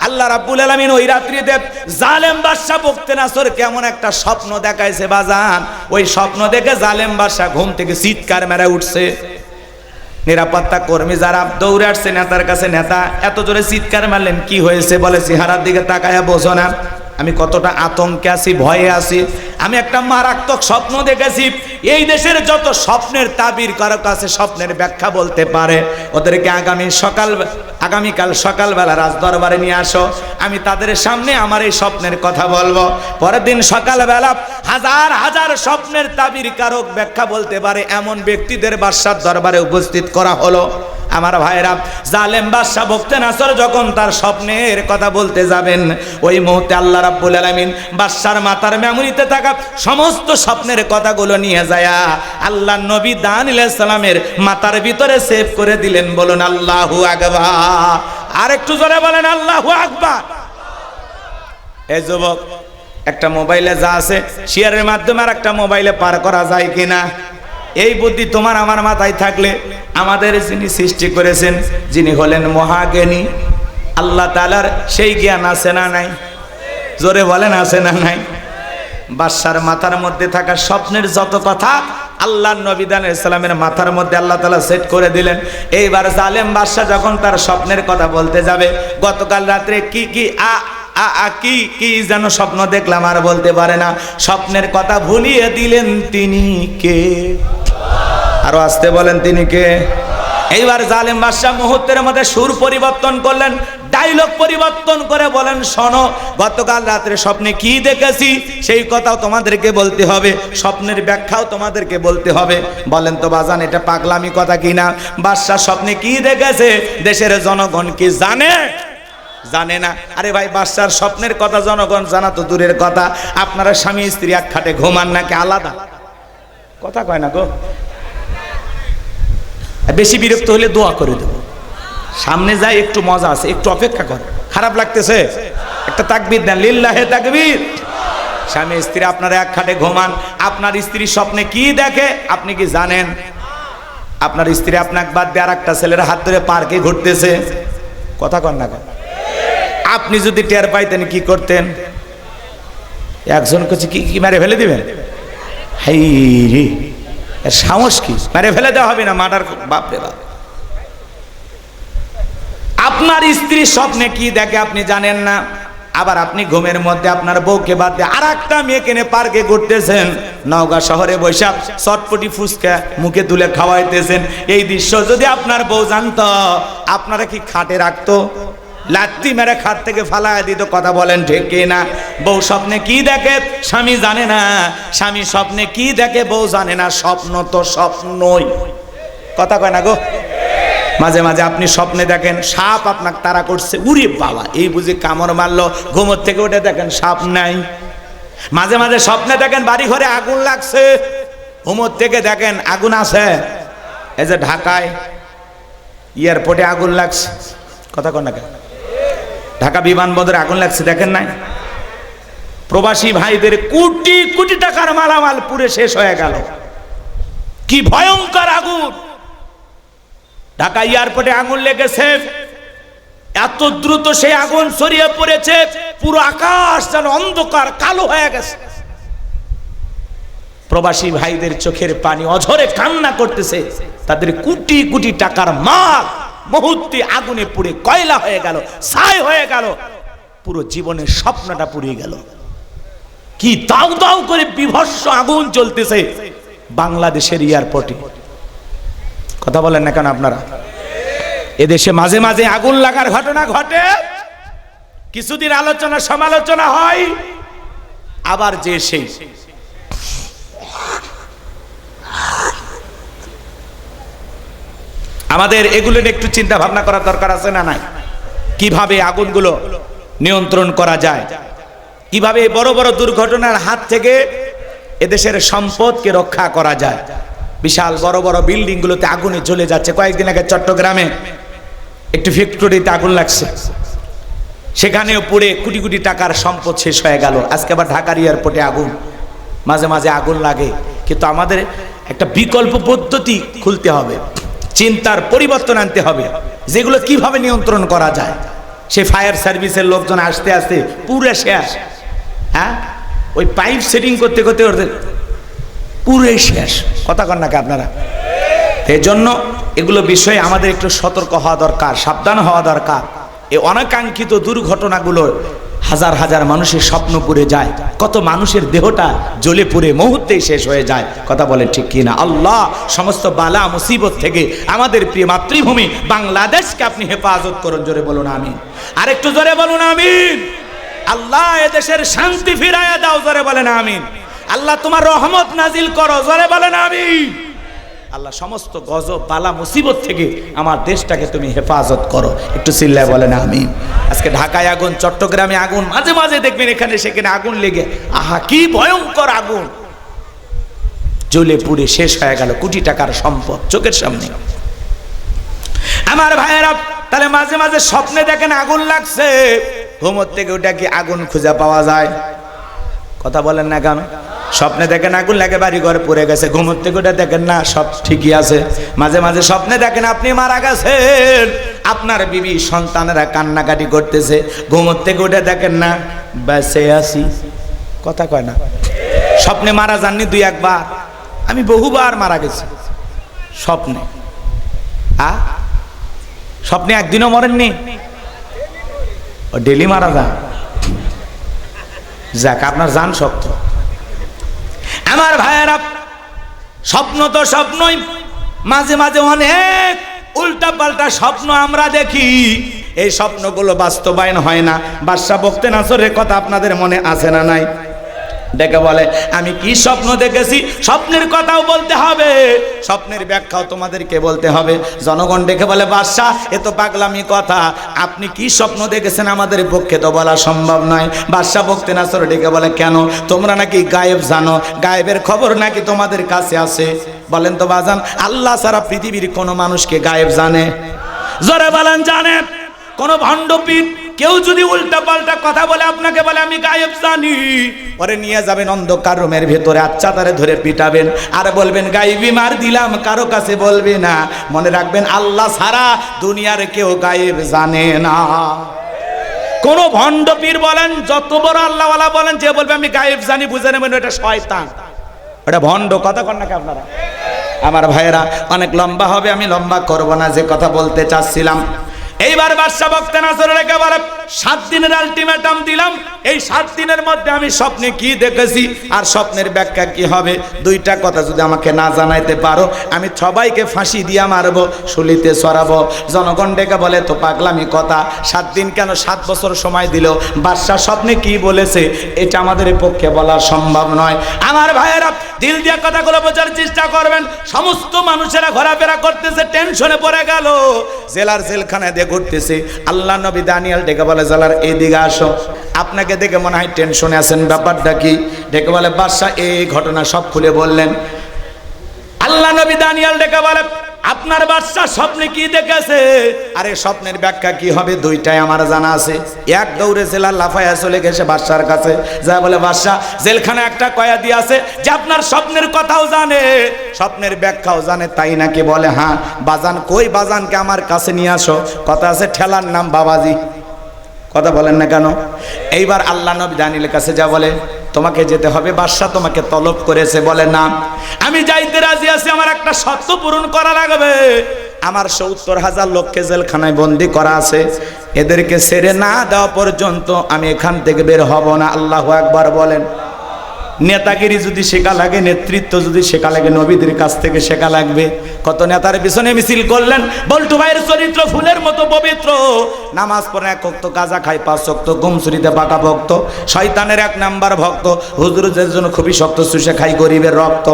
আল্লাহ রাব্বুল আলামিন ওই রাত্রিতে জালেম বাদশা বুকতেনাসর কেমন একটা স্বপ্ন দেখাইছে বাজান। ওই স্বপ্ন দেখে জালেম বাদশা ঘুম থেকে চিৎকার মেরে উঠছে। নিরাপত্তা কর্মী যারা দৌড়ে আসছে নেতার কাছে, নেতা এত জোরে চিৎকার মারলেন, কি হয়েছে? বলে, চেহারার দিকে তাকায়া বোঝো না আমি কতটা আতঙ্কে আছি, ভয়ে আছি, আমি একটা মারাত্মক স্বপ্ন দেখেছি। এই দেশের যত স্বপ্নের তাবির কারো কাছে স্বপ্নের ব্যাখ্যা বলতে পারে, ওদেরকে আগামীকাল সকালবেলা রাজদরবারে নিয়ে আসো, আমি তাদের সামনে আমার এই স্বপ্নের কথা বলবো। পরের দিন সকালবেলা হাজার হাজার স্বপ্নের তাবির কারক ব্যাখ্যা বলতে পারে এমন ব্যক্তিদের বাদশার দরবারে উপস্থিত করা হলো। আমার ভাইরা, জালেম বাদশা বুকতেনাসর যখন তার স্বপ্নের কথা বলতে যাবেন, ওই মুহূর্তে আল্লাহ রাব্বুল আলামিন বাদশার মাথার মেমোরিতে থাকা সমস্ত স্বপ্নের কথাগুলো নিয়ে যায় আল্লাহ নবী দানিয়েল আলাইহিস সালামের মাথার ভিতরে সেভ করে দিলেন। বলুন আল্লাহু আকবার। আর একটু জোরে বলেন আল্লাহু আকবার। এই যুবক, একটা মোবাইলে যা আছে শেয়ারের মাধ্যমে আর একটা মোবাইলে পার করা যায় কিনা? এই বুদ্ধি তোমার আমার মাথায় থাকলে, আমাদের যিনি সৃষ্টি করেছেন, যিনি হলেন মহাজ্ঞানী আল্লাহ তাআলার সেই জ্ঞান আছে না নাই? জোরে বলেন আছে না নাই? বাদশার মাথার মধ্যে থাকা স্বপ্নের যত কথা আল্লাহ নবী দানের সালামের মাথার মধ্যে আল্লাহ তাআলা সেট করে দিলেন। এইবার জালেম বাদশা যখন তার স্বপ্নের কথা বলতে যাবে, গতকাল রাত্রে কি কি যেন স্বপ্ন দেখলাম আর বলতে পারে না, স্বপ্নের কথা ভুলিয়ে দিলেন তিনি কে? আরো আসতে বলেন তিনি কে? এইবার জালেম বাদশা মুহূর্তের মধ্যে সুর পরিবর্তন করলেন, ডায়লগ পরিবর্তন করে বলেন, শোনো, গতকাল রাত্রে স্বপ্নে কি দেখেছি সেই কথাও তোমাদেরকে বলতে হবে, স্বপ্নের ব্যাখ্যাও তোমাদেরকে বলতে হবে। বলেন তো বাজান, এটা পাগলামি কথা কিনা? বাদশা স্বপ্নে কি দেখেছে দেশের জনগণ কি জানে? জানে না। আরে ভাই, বাদশার স্বপ্নের কথা জনগণ জানা তো দূরের কথা, আপনারা স্বামী স্ত্রী এক খাটে ঘুমান নাকি আলাদা? কথা কয় না গো। বেশি বিরক্ত হলে দোয়া করে দেবো, সামনে যাই একটু মজা আছে, একটু অপেক্ষা কর। খারাপ লাগতেছে? একটা তাকবীর দেন, লিল্লাহে তাকবীর। স্বামী স্ত্রী আপনারা এক খাটে ঘুমান, আপনার স্ত্রী স্বপ্নে কি দেখে আপনি কি জানেন? আপনার স্ত্রী আপনাকে বাদ দিয়ে আর একটা ছেলের হাত ধরে পার্কে ঘুরতেছে, কথা কন না কেন? আপনি যদি টের পাইতেন কি করতেন? একজন কাছে কি মেরে ফেলে দিবেন? হাই রে, এর সাহস কি? মেরে ফেলে দেওয়া হবে না, মার্ডার। বাপরে বাপ। আপনার স্ত্রী স্বপ্নে কি দেখে আপনি জানেন না, আবার আপনি ঘুমের মধ্যে আপনার বউকে বাদ দিয়ে আর একটা মেয়েকে নিয়ে পার্কে ঘুরতেছেন, নওগাঁ শহরে বৈশাখ চটপটি ফুচকা মুখে তুলে খাওয়াইতেছেন। এই দৃশ্য যদি আপনার বউ জানতো, আপনারা কি খাটে রাখতো? লাত্তি মেরে খাট থেকে ফালায় দিত। কথা বলেন ঠিক কি না? বউ স্বপ্নে কি দেখে স্বামী জানে না, স্বামী স্বপ্নে কি দেখে বউ জানে না। স্বপ্ন তো স্বপ্নই, কথা কয় না গো। মাঝে মাঝে আপনি স্বপ্নে দেখেন সাপ আপনাকে তাড়া করছে, উড়ে বাবা এই বুঝি কামড় মারলো, ঘুমোর থেকে উঠে দেখেন সাপ নাই। মাঝে মাঝে স্বপ্নে দেখেন বাড়ি ঘরে আগুন লাগছে, ঘুমোর থেকে দেখেন আগুন আছে। এই যে ঢাকায় এয়ারপোর্টে আগুন লাগছে, কথা কয় না কেন? ঢাকা বিমানবন্দরে আগুন লাগছে, দেখেন নাই? প্রবাসী ভাইদের কোটি কোটি টাকার মালামাল পুরে শেষ হয়ে গেল। কি ভয়ঙ্কর আগুন! ঢাকা এয়ারপোর্টে আগুন লেগেছে, এত দ্রুত সেই আগুন ছড়িয়ে পড়েছে, পুরো আকাশ যেন অন্ধকার কালো হয়ে গেছে। প্রবাসী ভাইদের চোখের পানি অঝরে কান্না করতেছে, তাদের কোটি কোটি টাকার মাল মুহূর্তে আগুনে পুড়ে কয়লা হয়ে গেল, ছাই হয়ে গেল, পুরো জীবনের স্বপ্নটা পুড়ে গেল। কি দাউ দাউ করে বিভৎস আগুন চলতেছে বাংলাদেশের এয়ারপোর্টে, কথা বলেন না কেন আপনারা? এদেশে মাঝে মাঝে আগুন লাগার ঘটনা ঘটে, কিছুদিন আলোচনা সমালোচনা হয়, আবার যে সেই আমাদের এগুলো নিয়ে একটু চিন্তা ভাবনা করার দরকার আছে না নাই? কিভাবে আগুনগুলো নিয়ন্ত্রণ করা যায়, কিভাবে বড় বড় দুর্ঘটনার হাত থেকে এদেশের সম্পদকে রক্ষা করা যায়। বিশাল বড় বড় বিল্ডিং গুলোতে আগুনে জ্বলে যাচ্ছে। কয়েকদিন আগে চট্টগ্রামে একটি ফ্যাক্টরিতে আগুন লাগছে, সেখানেও পুড়ে কোটি কোটি টাকার সম্পদ শেষ হয়ে গেল। আজকে আবার ঢাকার এয়ারপোর্টে আগুন, মাঝে মাঝে আগুন লাগে। কিন্তু আমাদের একটা বিকল্প পদ্ধতি খুলতে হবে, চিন্তার পরিবর্তন আনতে হবে, যেগুলো কিভাবে নিয়ন্ত্রণ করা যায়। সে ফায়ার সার্ভিসের লোকজন আসতে আসতে পুরো শেষ, হ্যাঁ, ওই পাইপ সেটিং করতে করতে ওদের পুরো শেষ, কথা কন নাকি আপনারা? এই জন্য এগুলো বিষয়ে আমাদের একটু সতর্ক হওয়া দরকার, সাবধান হওয়া দরকার। এই অনাকাঙ্ক্ষিত দুর্ঘটনাগুলো হাজার হাজার মানুষের স্বপ্ন পুড়ে যায়, কত মানুষের দেহটা জ্বলে পুড়ে মুহূর্তেই শেষ হয়ে যায়, কথা বলে ঠিক কিনা? আল্লাহ সমস্ত বালা মুসিবত থেকে আমাদের প্রিয় মাতৃভূমি বাংলাদেশকে আপনি হেফাজত করুন। জোরে বলুন আমিন, আরেকটু জোরে বলুন আমিন। আল্লাহ এদেশের শান্তি ফিরাইয়া দাও, জোরে বলেন আমিন। আল্লাহ তোমার রহমত নাজিল করো, জোরে বলেন আমিন। আল্লাহ সমস্ত গজব বালা মুসিবত থেকে আমার দেশটাকে তুমি হেফাজত করো, একটু চিল্লায় বলেন আমিন। আজকে ঢাকায় আগুন, চট্টগ্রামে আগুন, মাঝে মাঝে দেখবেন এখানে সেখানে আগুন লেগে, আহা কি ভয়ঙ্কর আগুন, জ্বলে পুড়ে শেষ হয়ে গেল কোটি টাকার সম্পদ চোখের সামনে। আমার ভাইয়েরা, তাহলে মাঝে মাঝে স্বপ্নে দেখেন আগুন লাগছে, ঘুমোর থেকে ওটা কি আগুন খুঁজে পাওয়া যায়? কথা বলেন না কেন? স্বপ্নে দেখেন আগুন লাগে, বাড়ি ঘরে পড়ে গেছে, ঘুমোর থেকে ওটা দেখেন না সব ঠিকই আছে। মাঝে মাঝে স্বপ্নে দেখেন আপনি মারা গেছেন, আপনার বিবি সন্তানেরা কান্নাকাটি করতেছে, ঘুমোর থেকে ওটা দেখেন না বেঁচে আছি, কথা কয় না? স্বপ্নে মারা যাননি দুই একবার? আমি বহুবার মারা গেছি স্বপ্নে। স্বপ্নে একদিনও মরেননি? ও ডেলি মারা যান। যাক, আপনার জান শক্ত। আমার ভাইয়েরা, স্বপ্ন তো স্বপ্নই, মাঝে মাঝে অনেক উল্টা পাল্টা স্বপ্ন আমরা দেখি। এই স্বপ্নগুলো বাস্তবায়ন হয় না। বাদশা বখতে নাসরের কথা আপনাদের মনে আছে না নাই? ডেকে বলে, আমি কি স্বপ্ন দেখেছি স্বপ্নের কথাও বলতে হবে, স্বপ্নের ব্যাখ্যাও তোমাদেরকে বলতে হবে। জনগণ ডেকে বলে, বাদশাহ এ তো পাগলামি কথা, আপনি কি স্বপ্ন দেখেছেন আমাদের পক্ষে তো বলা সম্ভব নয়। বাদশা বখতে নাসর ডেকে বলে, কেন, তোমরা নাকি গায়েব জানো? গায়েবের খবর নাকি তোমাদের কাছে আছে? বলেন তো বাজান, আল্লাহ ছাড়া পৃথিবীর কোনো মানুষকে গায়েব জানে? জোরে বলেন, জানে? কোন ভণ্ডপীর কেউ যদি উল্টা পাল্টা কথা বলে আপনাকে বলে আমি গায়েব জানি, পরে নিয়ে যাবেন অন্ধকার রুমের ভেতরে, আচ্ছা তারে ধরে পিটাবেন আর বলবেন গায়েবী মার দিলাম, কারো কাছে বলবে না। মনে রাখবেন, আল্লাহ ছাড়া দুনিয়ার কেউ গায়েব জানে না। কোন ভণ্ডপীর বলেন, যত বড় আল্লাহওয়ালা বলেন, যে বলবে আমি গায়েব জানি, বুঝে নেবেন এটা শয়তান, এটা ভণ্ড। কথা কন নাকি আপনারা? আমার ভাইয়েরা, অনেক লম্বা হবে, আমি লম্বা করব না, যে কথা বলতে চাচ্ছিলাম। এইবার বাদশা বখতে নাসর রেখে বলে, 7 দিনের আলটিমেটাম দিলাম, এই 7 দিনের মধ্যে আমি স্বপ্নে কি দেখেছি আর স্বপ্নের ব্যাখ্যা কি হবে, দুইটা কথা যদি আমাকে না জানাইতে পারো, আমি সবাইকে ফাঁসি দিয়া মারবো, শুলিতে চড়াবো। জনগণ ডেকে বলে, তো পাগলামি কথা, 7 দিন কেন, 7 বছর সময় দিল। বাদশা স্বপ্নে কি বলেছে এটা আমাদের পক্ষে বলা সম্ভব নয়। আমার ভাইয়েরা, দিল দিয়া কথাগুলো বোঝার চেষ্টা করবেন। সমস্ত মানুষেরা ঘোরাফেরা করতেছে, টেনশনে পড়ে গেল, জেলার জেলখানায় ঘুরতেছে। আল্লাহ নবী দানিয়েল ডেকে বলে, জালার এইদিকে আসো, আপনাকে দেখে মনে হয় টেনশনে আছেন, ব্যাপারটা কি? ডেকে বলে, বাদশাহ এই ঘটনা সব খুলে বললেন। আল্লাহ নবী দানিয়েল ডেকে বলে, আপনার বাদশা স্বপ্নে কি দেখেছে? আরে স্বপ্নের ব্যাখ্যা কি হবে দুইটাই আমার জানা আছে। এক দৌড়ে জেলার লাফায়া চলে গেছে বাদশার কাছে, যা বলে, বাদশা জেলখানে একটা কয়েদি আছে যে আপনার স্বপ্নের কথাও জানে, স্বপ্নের ব্যাখ্যাও জানে, তাই নাকি? বলে, হ্যাঁ। বাজান কই? বাজানকে আমার কাছে নিয়ে আসো। কথা আছে, ঠেলার নাম বাবাজি। কথা বলেন না কেন? এইবার আল্লাহ নবী দানিয়েলের কাছে যা বলে, তোমাকে যেতে হবে, বাদশা তোমাকে তলব করেছে। বলে, না, আমি যাইতে রাজি আছি, আমার একটা শর্ত পূরণ করা লাগবে। আমার 70,000 লোককে জেলখানায় বন্দি করা আছে, এদেরকে ছেড়ে না দেওয়া পর্যন্ত আমি এখান থেকে বের হব না। আল্লাহু আকবার বলেন। নেতাগিরি যদি শেখা লাগে, নেতৃত্ব যদি শেখা লাগে, নবীদের কাছ থেকে শেখা লাগবে। কত নেতার পিছনে মিছিল করলেন। বল্টু ভাইয়ের চরিত্র ফুলের মতো পবিত্র, নামাজ পড়ে 1 ওয়াক্ত, গাঁজা খায় 5 ওয়াক্ত, গুমসুরিতে পাকা ভক্ত, শয়তানের 1 নাম্বার ভক্ত, হুজুরদের জন্য খুবই শক্ত, চুষে খাই গরিবের রক্ত।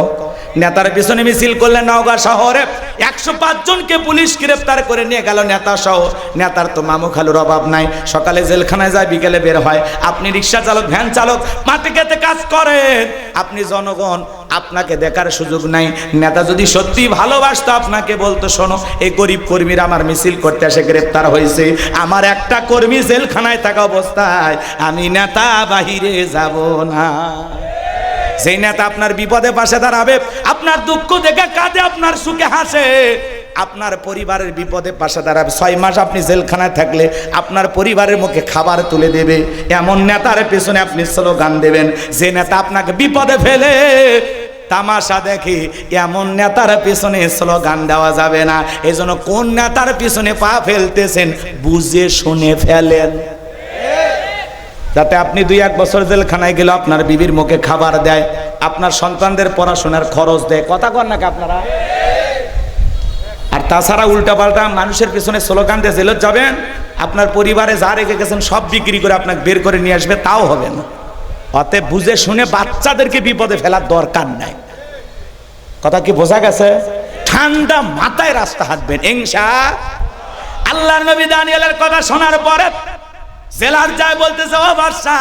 নেতার পিছনে মিছিল করলেন নওগাঁ শহরে, 105 জনকে পুলিশ গ্রেফতার করে নিয়ে গেল নেতা সহ। নেতার তো মামু খালুর অভাব নাই, সকালে জেলখানায় যায়, বিকেলে বের হয়। আপনি রিক্সা চালক, ভ্যান চালক, মাঠে খেতে কাজ করেন, আপনি জনগণ, আপনাকে দেখার সুযোগ নাই। নেতা যদি সত্যি ভালোবাসতো আপনাকে বলতো, শোনো, এই গরিব কর্মীরা আমার মিছিল করতে এসে গ্রেফতার হয়েছে, আমার একটা কর্মী জেলখানায় থাকা অবস্থায় আমি নেতা বাহিরে যাব না। সেই নেতা আপনার বিপদে পাশে দাঁড়াবে, আপনার দুঃখ দেখে কাঁদে, আপনার সুখে হাসে, আপনার পরিবারের বিপদে পাশে দাঁড়াবে। 6 মাস আপনি জেলখানায় থাকলে আপনার পরিবারের মুখে খাবার তুলে দেবে, এমন নেতার পেছনে আপনি স্লোগান দেবেন। যে নেতা আপনাকে বিপদে ফেলে তামাশা দেখে, এমন নেতার পিছনে স্লোগান দেওয়া যাবে না। এজন্য কোন নেতার পিছনে পা ফেলতেছেন বুঝে শুনে ফেলেন, যাতে আপনি 2-1 বছর জেলখানায় গেলে আপনার বিবির মুখে খাবার দেয়, আপনার সন্তানদের পড়াশোনার খরচ দেয়। কথা কন নাকি আপনারা? আর তাছাড়া উল্টাপাল্টা মানুষের পিছনে স্লোগান দিয়ে জেলে যাবেন, আপনার পরিবারে যা রেখে গেছেন সব বিক্রি করে আপনাকে বের করে নিয়ে আসবে, তাও হবে না। অতএব বুঝে শুনে বাচ্চাদেরকে বিপদে ফেলার দরকার নাই। কথা কি বোঝা গেছে? ঠান্ডা মাথায় রাস্তা হাঁটবেন ইনশাআল্লাহ। আল্লাহর নবী দানিয়েলের কথা শোনার পরে জেলার যায় বলতেছে, ও বাদশা,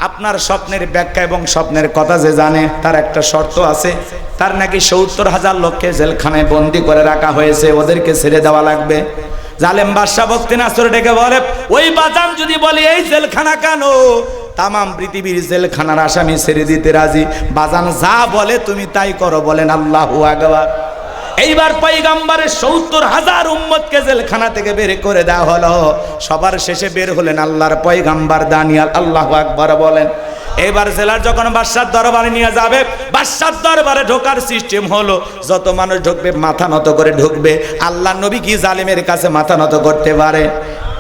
আপনার স্বপ্নের ব্যাখ্যা এবং স্বপ্নের কথা যে জানে তার একটা শর্ত আছে, তার নাকি 70,000 লোককে জেলখানায় বন্দি করে রাখা হয়েছে, ওদেরকে ছেড়ে দেওয়া লাগবে। জালেম বাদশা বখতে নাসর ডেকে বলে, ওই বাজান যদি বলে এই জেলখানা কেন, তামাম পৃথিবীর জেলখানার আসামি ছেড়ে দিতে রাজি। বাজান যা বলে তুমি তাই করো। বলেন আল্লাহু আকবার। এইবার পয়গম্বরের 70,000 উম্মতকে জেলখানা থেকে বের করে দেওয়া হলো। সবার শেষে বের হলেন আল্লাহর পয়গম্বর দানিয়েল। আল্লাহু আকবার বলেন। এবার জেলার যখন বাদশার দরবারে নিয়ে যাবে, বাদশার দরবারে ঢোকার সিস্টেম হলো যত মানুষ ঢুকবে মাথা নত করে ঢুকবে। আল্লাহ নবী কি জালেমের কাছে মাথা নত করতে পারে?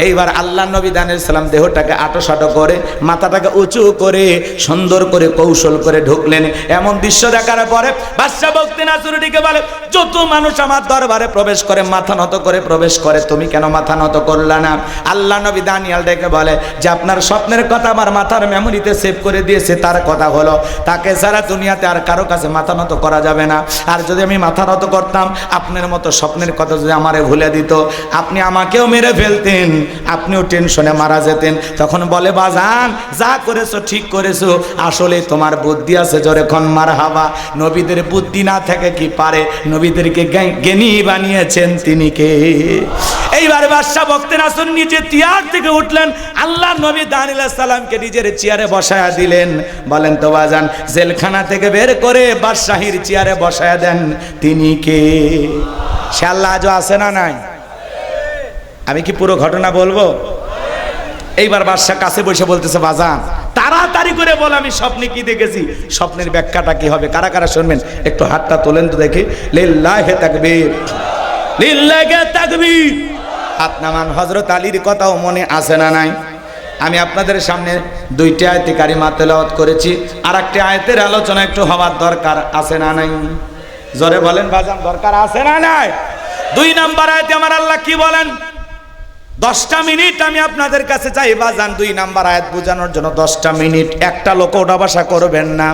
এইবার আল্লাহ নবী দানিয়েল সালাম দেহটাকে আটোসাটো করে মাথাটাকে উঁচু করে সুন্দর করে কৌশল করে ঢুকলেন। এমন দৃশ্য দেখার পরে বাদশা বক্তি নাসরুদ্দিনকে বলে, যত মানুষ আমার দরবারে প্রবেশ করে মাথা নত করে প্রবেশ করে, তুমি কেন মাথা নত করলা না? আল্লাহ নবী দানিয়েল ডেকে বলে যে আপনার স্বপ্নের কথা আমার মাথার মেমোরিতে সেভ করে দিয়েছে। তার কথা হলো তাকে ছাড়া দুনিয়াতে আর কারো কাছে মাথা নত করা যাবে না। আর যদি আমি মাথা নত করতাম, আপনার মতো স্বপ্নের কথা যদি আমারে ভুলে দিত, আপনি আমাকেও মেরে ফেলতেন, আপনিও টেনশনে মারা যেতেন। তখন বলে বাজান যা করেছো ঠিক করেছো, আসলে তোমার বুদ্ধি আছে, জোরে খন মারহাবা। নবীদের বুদ্ধি না থাকে কি পারে? নবীদেরকে জ্ঞানী বানিয়েছেন তিনি কে? এইবার বাদশা বক্তে নাসর নিজে চেয়ার থেকে উঠলেন, আল্লাহ নবী দানিয়েল সালামকে নিজের চেয়ারে বসায়া দিলেন। বলেন তো বাজান, জেলখানা থেকে বের করে বাদশাহীর চেয়ারে বসায়া দেন, তিনি কে? সে আল্লাহ আজও আছে না নাই? আমি কি পুরো ঘটনা বলবো? এইবার বাদশা কাছে বসে বলতেছে, বাজান তাড়াতাড়ি করে বল আমি স্বপ্নে কি দেখেছি, স্বপ্নের ব্যাখ্যাটা কি হবে? কারা কারা শুনবেন একটু হাতটা তোলেন তো দেখি। লিল্লাহি তাকবীর, লিল্লাহি তাকবীর। হাত নামান। হযরত আলীর কথাও মনে আছে না নাই? আমি আপনাদের সামনে দুইটি আয়াতে কারিমা তেলাওয়াত করেছি, আর একটি আয়াতের আলোচনা একটু হওয়ার দরকার আছে না নাই? জোরে বলেন বাজান, দরকার আছে না নাই? 2 নাম্বার আয়াতে আমার আল্লাহ কি বলেন? 10টা মিনিট আমি আপনাদের কাছে চাই বাজান, 2 নাম্বার আয়াত বোঝানোর জন্য 10টা মিনিট। একটা লোক ওটা ভাষা করবেন না,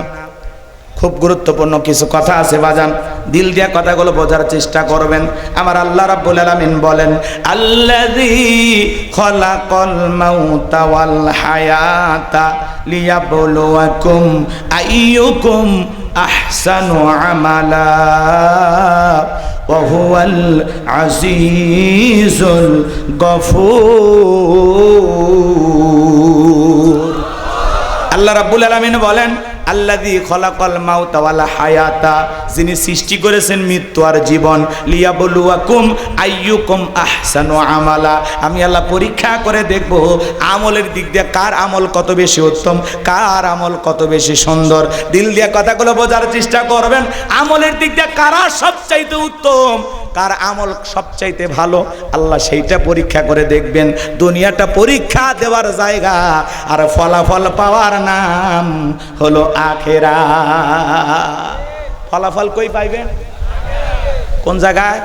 খুব গুরুত্বপূর্ণ কিছু কথা আছে বাজান, দিল দিয়া কথাগুলো বোঝার চেষ্টা করবেন। আমার আল্লাহ রাব্বুল আলামিন বলেন, আল্লাযী খলাকাল মাউতা ওয়াল হায়াতা লিয়াবলুয়াকুম আইয়ুকুম আহসানু আমালা ওয়া হুয়াল আজিজুল গফুর। আল্লাহ রাব্বুল আলামিন বলেন, আল্লাযী খলাকাল মাউতা ওয়াল হায়াতা, যিনি সৃষ্টি করেছেন মৃত্যু আর জীবন, লিয়াবলুয়াকুম আইয়ুকুম আহসানু আমালা, আমি আল্লাহ পরীক্ষা করে দেখব আমলের দিক দিয়ে কার আমল কত বেশি উত্তম, কার আমল কত বেশি সুন্দর। দিল দিয়ে কথাগুলো বোঝার চেষ্টা করবেন, আমলের দিক দিয়ে কারা সবচাইতে উত্তম, কার আমল সবচাইতে ভালো, আল্লাহ সেইটা পরীক্ষা করে দেখবেন। দুনিয়াটা পরীক্ষা দেওয়ার জায়গা, আর ফলাফল পাওয়ার নাম হলো আখিরাত। ফলাফল কই পাইবেন? কোন জায়গায়?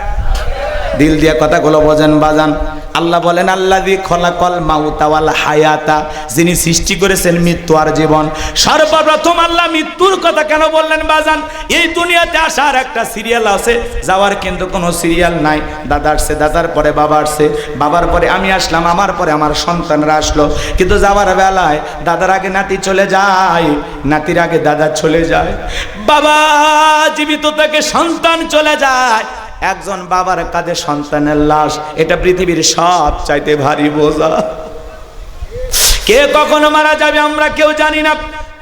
দিল দিয়ে কথাগুলো বোঝেন বাজান। আল্লাহ বলেন, আল্লাযী খলাকাল মাউতা ওয়াল হায়াতা, যিনি সৃষ্টি করেছেন মৃত্যু আর জীবন। সর্বপ্রথম আল্লাহ মৃত্যুর কথা কেন বললেন বাজান? এই দুনিয়াতে আসার একটা সিরিয়াল আছে, যাওয়ার কিন্তু কোনো সিরিয়াল নাই। দাদা আসছে, দাদার পরে বাবা আসছে, বাবার পরে আমি আসলাম, আমার পরে আমার সন্তানরা আসলো। কিন্তু যাওয়ার বেলায় দাদার আগে নাতি চলে যায়, নাতির আগে দাদা চলে যায়, বাবা জীবিত থেকে সন্তান চলে যায়। একজন বাবার কাঁধে সন্তানের লাশ, এটা পৃথিবীর সব চাইতে ভারী বোঝা। কে কখন মারা যাবে আমরা কেউ জানি না।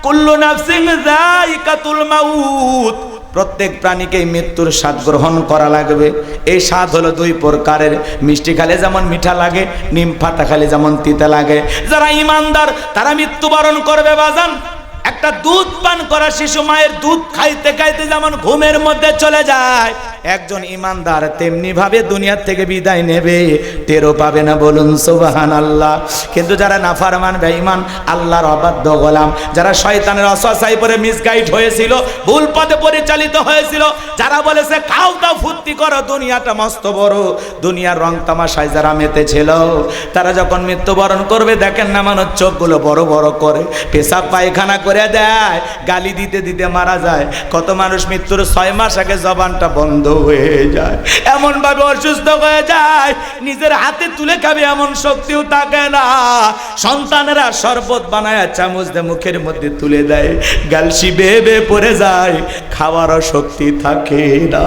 কুল্লু নাফসিন যায়িকাতুল মাউত, প্রত্যেক প্রাণীকে মৃত্যুর স্বাদ গ্রহণ করা লাগবে। এই স্বাদ হলো 2 প্রকারের, মিষ্টি খেলে যেমন মিঠা লাগে, নিম পাতা খেলে যেমন তিতা লাগে। যারা ঈমানদার তারা মৃত্যুবরণ করবে বাজান। একটা দুধ পান করা শিশু মায়ের দুধ খাইতে খাইতে যেমন ঘুমের মধ্যে চলে যায়, একজন ঈমানদার তেমনি ভাবে দুনিয়ার থেকে বিদায় নেবে, টেরও পাবে না। বলুন সুবহানাল্লাহ। কিন্তু যারা নাফরমান বেঈমান, আল্লাহর অবাধ্য গোলাম, যারা শয়তানের ওয়াসওয়াসায় পড়ে মিসগাইড হয়েছিল, ভুল পথে পরিচালিত হয়েছিল, যারা বলেছে খাও দাও ফুর্তি করো, দুনিয়াটা মস্ত বড়, দুনিয়ার রং তামাশায় যারা মেতেছিল, তারা যখন মৃত্যুবরণ করবে দেখেন না মানুষ চোখগুলো বড় বড় করে, পেশাব পায়খানা করে দেয়, গালি দিতে দিতে মারা যায়। কত মানুষ মৃত্যুর 6 মাস আগে জবানটা বন্ধ হয়ে যায়, এমন ভাবে অসুস্থ হয়ে যায়, নিজের হাতে তুলে খাবে এমন শক্তিও থাকে না। সন্তানেরা শরবত বানায় চামচ দিয়ে মুখের মধ্যে তুলে দেয়, গালসি বেয়ে বেয়ে পড়ে যায়, খাওয়ারও শক্তি থাকে না।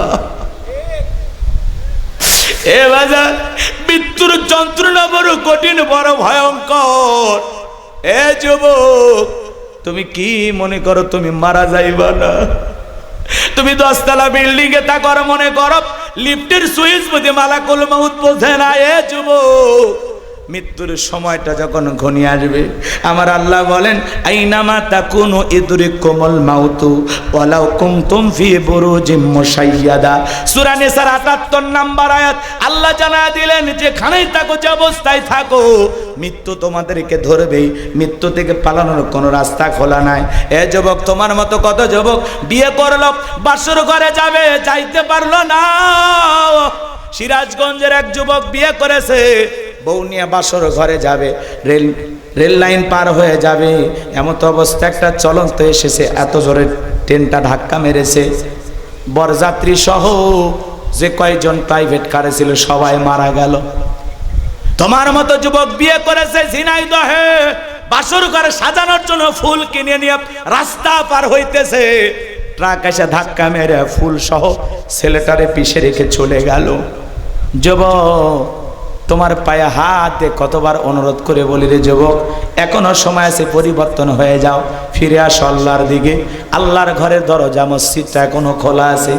এ বাজার মৃত্যুর যন্ত্রণা বড় কঠিন, বড় ভয়ঙ্কর। এ যুবক, তুমি কি মনে করো তুমি মারা যাইবা না? তুমি 10 তলা বিল্ডিং এ থাকো, মনে করো লিফটের সুইচ বুঝে মালাকুল মউত বোঝে না। এ যুবক, মৃত্যুর সময়টা যখন ঘনিয়ে আসবে, আমার আল্লাহ বলেন আইনামা তাকুনু ইদরিকুমুল মাউতু ওয়ালাউ কুনতুম ফি বুরুজিম মুশাইয়াদা। সূরা নিসার ৭৮ নম্বর আয়াত আল্লাহ জানায় দিলেন, যেখানেই থাকো, যে অবস্থায় থাকো, মৃত্যু তোমাদেরকে ধরবেই। মৃত্যু থেকে পালানোর কোনো রাস্তা খোলা নাই। এ যুবক, তোমার মতো কত যুবক বিয়ে করলো, বাসর ঘরে যাবে, যাইতে পারলো না। সিরাজগঞ্জের এক যুবক বিয়ে করেছে, বউ নিয়ে বাসর ঘরে যাবে, রেল লাইন পার হয়ে যাবে, এমত অবস্থা একটা চলন্ত এসেছে, এত জোরে ট্রেনটা ধাক্কা মেরেছে, বরযাত্রী সহ যে কয়জন প্রাইভেট কারে ছিল সবাই মারা গেল। তোমার মতো যুবক বিয়ে করেছে ঝিনাইদহে, বাসর ঘরে সাজানোর জন্য ফুল কিনে নিয়ে রাস্তা পার হইতেছে, ট্রাক এসে ধাক্কা মেরে ফুল সহ ছেলেটারে পিষে রেখে চলে গেল। যুবক, তোমার পায়ে হাত দিয়ে কতবার অনুরোধ করে বলি রে যুবক, এখনো সময় আছে, পরিবর্তন হয়ে যাও, ফিরে আসো আল্লাহর দিকে। আল্লাহর ঘরের দরজা, মসজিদটা এখনো খোলা আছে।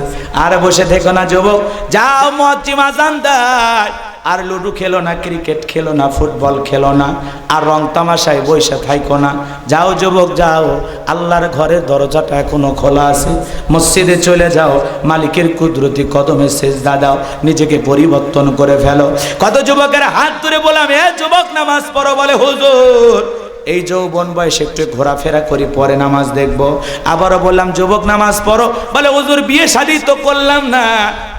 আর বসে থেকো না যুবক, যাও মুয়াজ্জিন আযান দেয়, আর লুডু খেলো না, ক্রিকেট খেলো না, ফুটবল খেলো না, আর রং তামাশায় বসে থাইকো না। যাও যুবক, যাও, আল্লাহর ঘরের দরজাটা এখনো খোলা আছে। মসজিদে চলে যাও, মালিকের কুদরতি কদমে সেজদা দাও, নিজেকে পরিবর্তন করে ফেলো। কত যুবকের হাত ধরে বললাম, এ যুবক নামাজ পড়ো, বলে হুজুর এই যৌবন বয়সে একটু ঘোরাফেরা করি, পরে নামাজ দেখবো। আবারও বললাম, যুবক নামাজ পড়ো, বলে হুজুর বিয়ে শাদী তো করলাম না,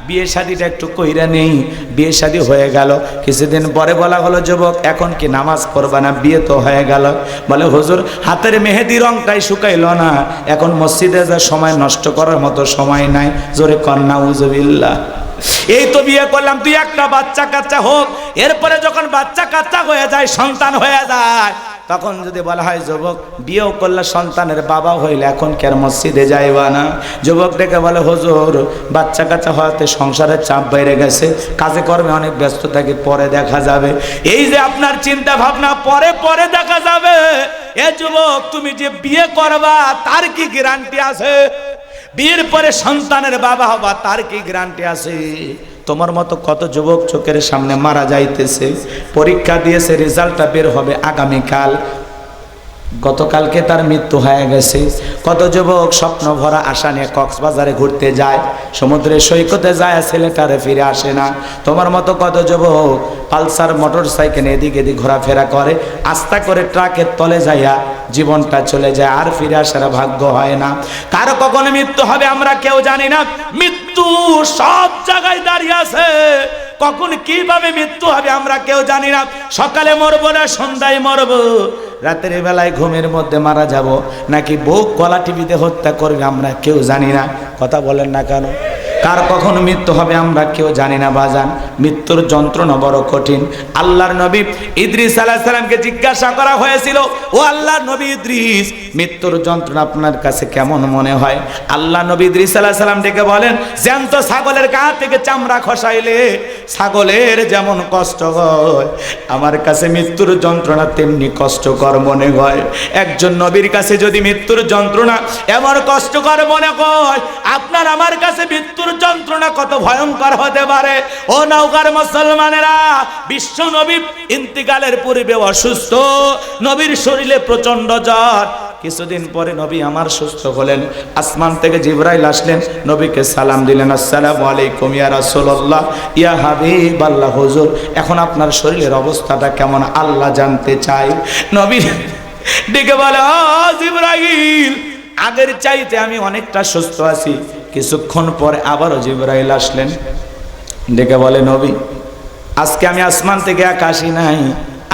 বিয়ে শাদীটা একটু কইরা নেই। বিয়ে শাদী হয়ে গেল, কিছুদিন পরে বলা হলো, যুবক এখন কি নামাজ পড়বা না, বিয়ে তো হয়ে গেল। বলে হুজুর হাতের মেহেদি রংটাই শুকাইল না, এখন মসজিদে যা সময় নষ্ট করার মতো সময় নাই। জোরে কন্যা উজুবিল্লাহ। এই তো বিয়ে করলাম, তুই একটা বাচ্চা কাচ্চা হোক, এরপরে যখন বাচ্চা কাচ্চা হয়ে যায়, সন্তান হয়ে যায়, তখন যদি বলা হয় যুবক বিয়েও করলে সন্তানের বাবা হইলে এখন কি আর মসজিদে যাইবা না? যুবক ডেকে বলে, হুজুর বাচ্চা কাচ্চা হওয়াতে সংসারের চাপ বেড়ে গেছে, কাজে কর্মে অনেক ব্যস্ত থাকি, পরে দেখা যাবে। এই যে আপনার চিন্তা ভাবনা, পরে পরে দেখা যাবে। এ যুবক, তুমি যে বিয়ে করবা তার কি গ্যারান্টি আছে? বিয়ের পরে সন্তানের বাবা হবা তার কি গ্যারান্টি আছে? তোমার মতো কত যুবক চোখের সামনে মারা যাইতেছে, পরীক্ষা দিয়েছে, রেজাল্টটা বের হবে আগামীকাল, গতকালকে তার মৃত্যু হয়ে গেছে। কত যুবক স্বপ্ন ভরা আশা নিয়ে কক্সবাজারে ঘুরতে যায়, সমুদ্রের সৈকতে যায়, ছেলেটারে ফিরে আসে না। তোমার মতো কত যুবক পালসার মোটর সাইকেল এদিক এদিক ঘোরাফেরা করে, আস্তা করে ট্রাকের তলে যাইয়া জীবনটা চলে যায়, আর ফিরে আসার ভাগ্য হয় না। কারো কখন মৃত্যু হবে আমরা কেউ জানি না। মৃত্যু সব জায়গায় দাঁড়িয়ে আছে, কখন কিভাবে মৃত্যু হবে আমরা কেউ জানি না। সকালে মরবো না সন্ধ্যায় মরবো, রাতের বেলায় ঘুমের মধ্যে মারা যাব, নাকি বউ কলা টিভিতে হত্যা করবে আমরা কেউ জানি না। কথা বলেন না কেন? কার কখন মৃত্যু হবে আমরা কেউ জানি না বাজান। মৃত্যুর যন্ত্রণা বড় কঠিন। আল্লাহর নবী ইদ্রিস আলাইহিস সালামকে জিজ্ঞাসা করা হয়েছিল, ও আল্লাহর নবী ইদ্রিস, মৃত্যুর যন্ত্রণা আপনার কাছে কেমন মনে হয়? আল্লাহ নবী ইদ্রিস আলাইহিস সালাম ডেকে বলেন, জ্যান্ত ছাগলের গা থেকে চামড়া খসাইলে ছাগলের যেমন কষ্ট হয়, আমার কাছে মৃত্যুর যন্ত্রণা তেমনি কষ্টকর মনে হয়। একজন নবীর কাছে যদি মৃত্যুর যন্ত্রণা এমন কষ্টকর মনে হয়, আপনার আমার কাছে মৃত্যুর যন্ত্রণা কত ভয়ঙ্কর হতে পারে। ও নওগাঁর মুসলমানেরা, বিশ্ব নবী ইন্তিকালের পূর্বে অসুস্থ, নবীর শরীরে প্রচন্ড জ্বর। কিছুদিন পরে নবী আমার সুস্থ হলেন, আসমান থেকে জিবরাইল আসলেন, নবীকে সালাম দিলেন, আসসালামু আলাইকুম ইয়া রাসূলুল্লাহ, ইয়া হাবিবাল্লাহ, হুজুর এখন আপনার শরীরের অবস্থাটা কেমন আল্লাহ জানতে চাই। নবী ডেকে বলে, ও জিবরাইল, আগের চাইতে আমি অনেকটা সুস্থ আছি। কিছুক্ষণ পরে আবারও জিবরাইল আসলেন, ডেকে বলে, নবী আজকে আমি আসমান থেকে একা আসি নাই,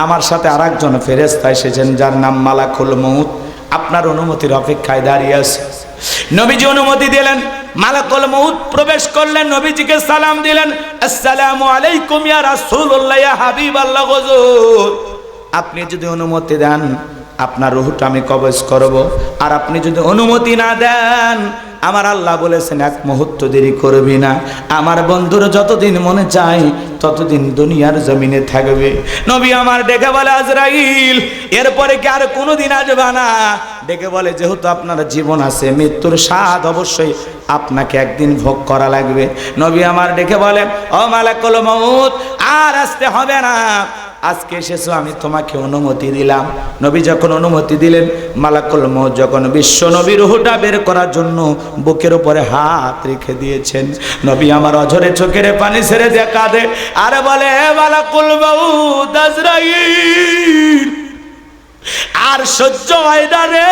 আমার সাথে আরেকজন ফেরেশতা এসেছেন যার নাম মালাকুল মউত, আপনার অনুমতির অপেক্ষায় দাঁড়িয়ে আছে। নবীজি অনুমতি দিলেন, মালাকুল মউত প্রবেশ করলেন, নবীজিকে সালাম দিলেন, আসসালামু আলাইকুম ইয়া রাসূলুল্লাহ, ইয়া হাবিবাল্লাহ, হুজুর আপনি যদি অনুমতি দেন আপনার রূহটা আমি কবজ করব, আর আপনি যদি অনুমতি না দেন আমার আল্লাহ বলেছেন এক মুহূর্ত দেরি করবি না, আমার বন্ধুর যতদিন মনে চায় ততদিন দুনিয়ার জমিনে থাকবে। নবী আমার ডেকে বলে, আজরাইল এরপরে কি আর কোনোদিন আসবে না? ডেকে বলে, যেহেতু আপনার জীবন আছে, মৃত্যুর স্বাদ অবশ্যই আপনাকে একদিন ভোগ করা লাগবে। নবী আমার ডেকে বলে, ও মালাকুল মউত আর আসতে হবে না, আজকে এসেছো, আমি তোমাকে অনুমতি দিলাম। নবী যখন অনুমতি দিলেন, মালাকুল মউত যখন বিশ্ব নবীর রূহটা বের করার জন্য বুকের উপরে হাত রেখে দিয়েছেন, নবী আমার অঝরে চোখের পানি ছেড়ে দিয়ে কাঁদে আর বলে, হে মালাকুল মউত আজরাইল, আর সহ্য হয় না রে,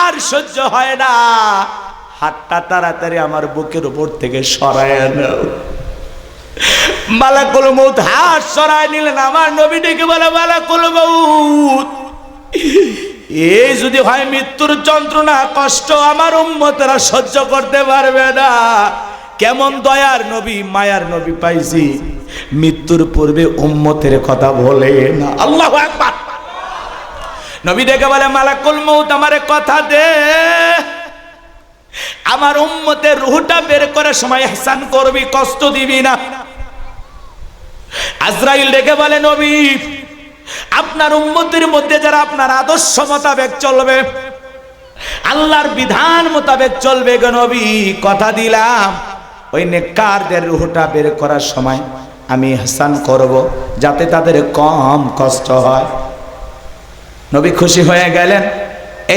আর সহ্য হয় না, হাতটা তাড়াতাড়ি আমার বুকের উপর থেকে সরায় নাও। মালাকুল মউত হাত সরায় নিলেন। আমার নবী ডেকে বলে, মালাকুল মউত, এই যদি হয় মৃত্যুর যন্ত্রণা কষ্ট আমার উম্মতেরা সহ্য করতে পারবে না। কেমন দয়ার নবী, মায়ার নবী পাইছি, মৃত্যুর পূর্বে উম্মতের কথা বলে না। আল্লাহু আকবার। নবী ডেকে বলে, মালাকুল মউত আমারে কথা দে, আমার উম্মতের রূহটা বের করার সময় ইহসান করবি, কষ্ট দিবি না। আজরাইল ডেকে বলে, নবী আপনার উম্মতের মধ্যে যারা আপনার আদর্শ মোতাবেক চলবে, আল্লাহর বিধান মোতাবেক চলবে গো নবী, কথা দিলাম ওই নেককারদের রূহটা বের করার সময় আমি ইহসান করব, যাতে তাদের কম কষ্ট হয়। নবী খুশি হয়ে গেলেন।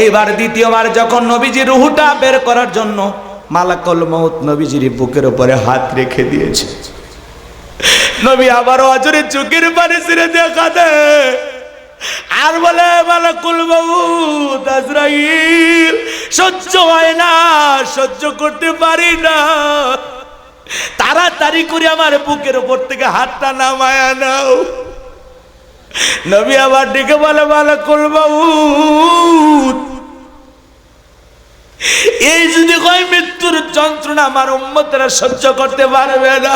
এইবার দ্বিতীয়বার যখন নবীজির রূহটা বের করার জন্য মালাকুল মউত নবীজির বুকের উপরে হাত রেখে দিয়েছে, নবী আবারও অজরে চোখের পানি ছেড়ে দেখা দে আর বলে, মালাকুল মউত আজরাইল, সহ্য হয় না, সহ্য করতে পারি না, তাড়াতাড়ি করে আমার বুকের উপর থেকে হাতটা নামায় নাও। নবী আবার ডেকে বলে, মালাকুল মউত, এই যদি হয় মৃত্যুর যন্ত্রণা আমার উম্মতেরা সহ্য করতে পারবে না,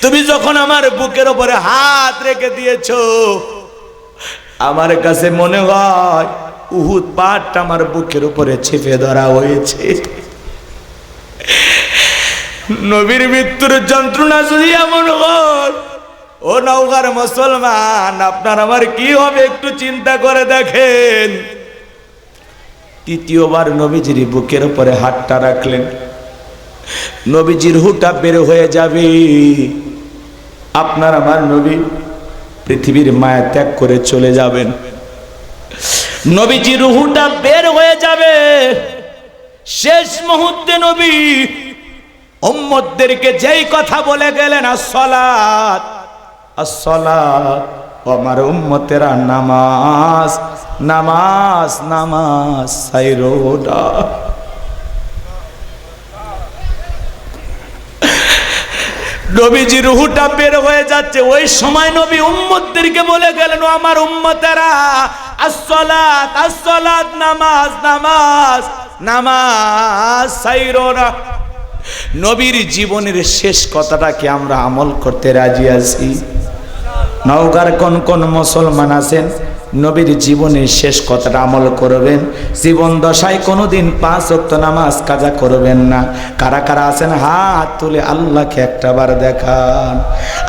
তুমি যখন আমার বুকের উপরে হাত রেখে দিয়েছো, আমার কাছে মনে হয় উহুদ পাহাড়টা আমার বুকের উপরে চেপে ধরা হয়েছে। নবীর মৃত্যুর যন্ত্রণা যদি এমন হয়, ও নওগাঁর মুসলমান, আপনার আমার কি হবে একটু চিন্তা করে দেখেন। তৃতীয়বার নবীজির বুকের উপরে হাতটা রাখলেন, নবীজির রূহটা বের হয়ে যাবে। আপনার আমার নবী পৃথিবীর মায়া ত্যাগ করে চলে যাবেন, নবীজির রূহটা বের হয়ে যাবে। শেষ মুহূর্তে নবী উম্মতদেরকে যেই কথা বলে গেলেন, আসসালাত আসসালাত, আমার উম্মতেরা নামাজ নামাজ নামাজ ছাইরো না। নবীজি রূহটা বের হয়ে যাচ্ছে, ওই সময় নবী উম্মতদেরকে বলে গেলেন, আমার উম্মতেরা আসসালাত আসসালাত, নামাজ নামাজ নামাজ ছাইরো না। নবীর জীবনের শেষ কথাটা কি আমরা আমল করতে রাজি আছি? নওগাঁর কোন কোন মুসলমান আছেন নবীর জীবনের শেষ কথাটা আমল করবেন? জীবন দশায় কোনোদিন 5 ওয়াক্ত নামাজ কাজা করবেন না। কারা কারা আছেন হাত তুলে আল্লাহকে একটাবার দেখান।